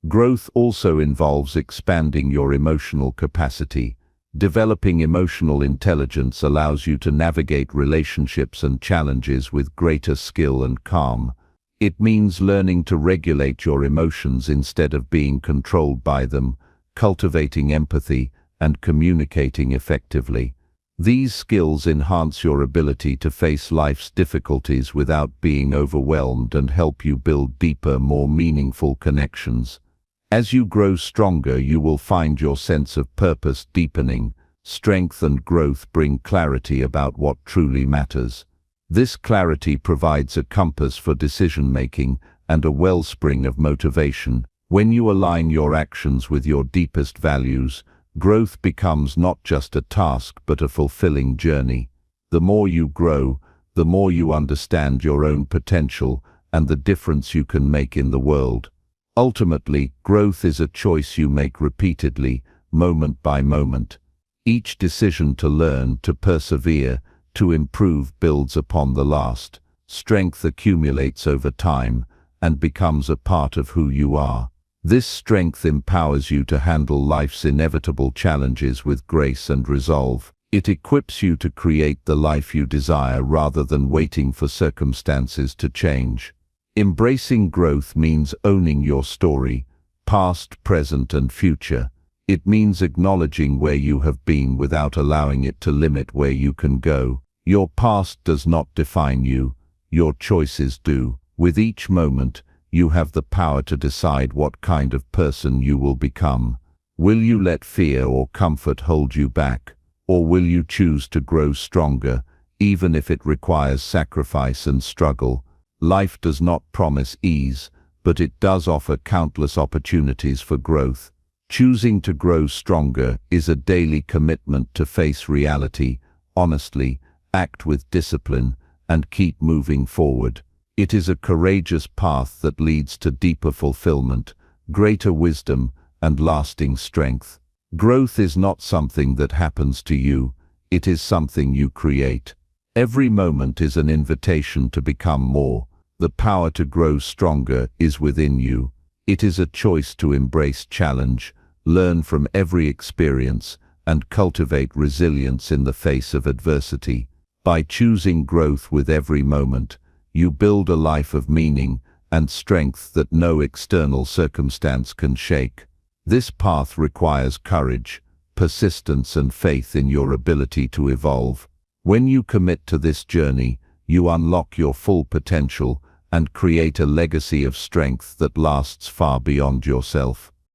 Growth also involves expanding your emotional capacity. Developing emotional intelligence allows you to navigate relationships and challenges with greater skill and calm. It means learning to regulate your emotions instead of being controlled by them, cultivating empathy, and communicating effectively. These skills enhance your ability to face life's difficulties without being overwhelmed and help you build deeper, more meaningful connections. As you grow stronger, you will find your sense of purpose deepening, Strength and growth bring clarity about what truly matters. This clarity provides a compass for decision-making and a wellspring of motivation. When you align your actions with your deepest values, growth becomes not just a task but a fulfilling journey. The more you grow, the more you understand your own potential and the difference you can make in the world. Ultimately, growth is a choice you make repeatedly, moment by moment. Each decision to learn, to persevere, to improve builds upon the last. Strength accumulates over time and becomes a part of who you are. This strength empowers you to handle life's inevitable challenges with grace and resolve. It equips you to create the life you desire rather than waiting for circumstances to change. Embracing growth means owning your story, past, present, and future. It means acknowledging where you have been without allowing it to limit where you can go. Your past does not define you, your choices do. With each moment, you have the power to decide what kind of person you will become. Will you let fear or comfort hold you back, or will you choose to grow stronger, even if it requires sacrifice and struggle? Life does not promise ease, but it does offer countless opportunities for growth. Choosing to grow stronger is a daily commitment to face reality honestly, act with discipline, and keep moving forward. It is a courageous path that leads to deeper fulfillment, greater wisdom, and lasting strength. Growth is not something that happens to you, it is something you create. Every moment is an invitation to become more. The power to grow stronger is within you. It is a choice to embrace challenge, learn from every experience, and cultivate resilience in the face of adversity. By choosing growth with every moment, you build a life of meaning and strength that no external circumstance can shake. This path requires courage, persistence, and faith in your ability to evolve. When you commit to this journey, you unlock your full potential and create a legacy of strength that lasts far beyond yourself.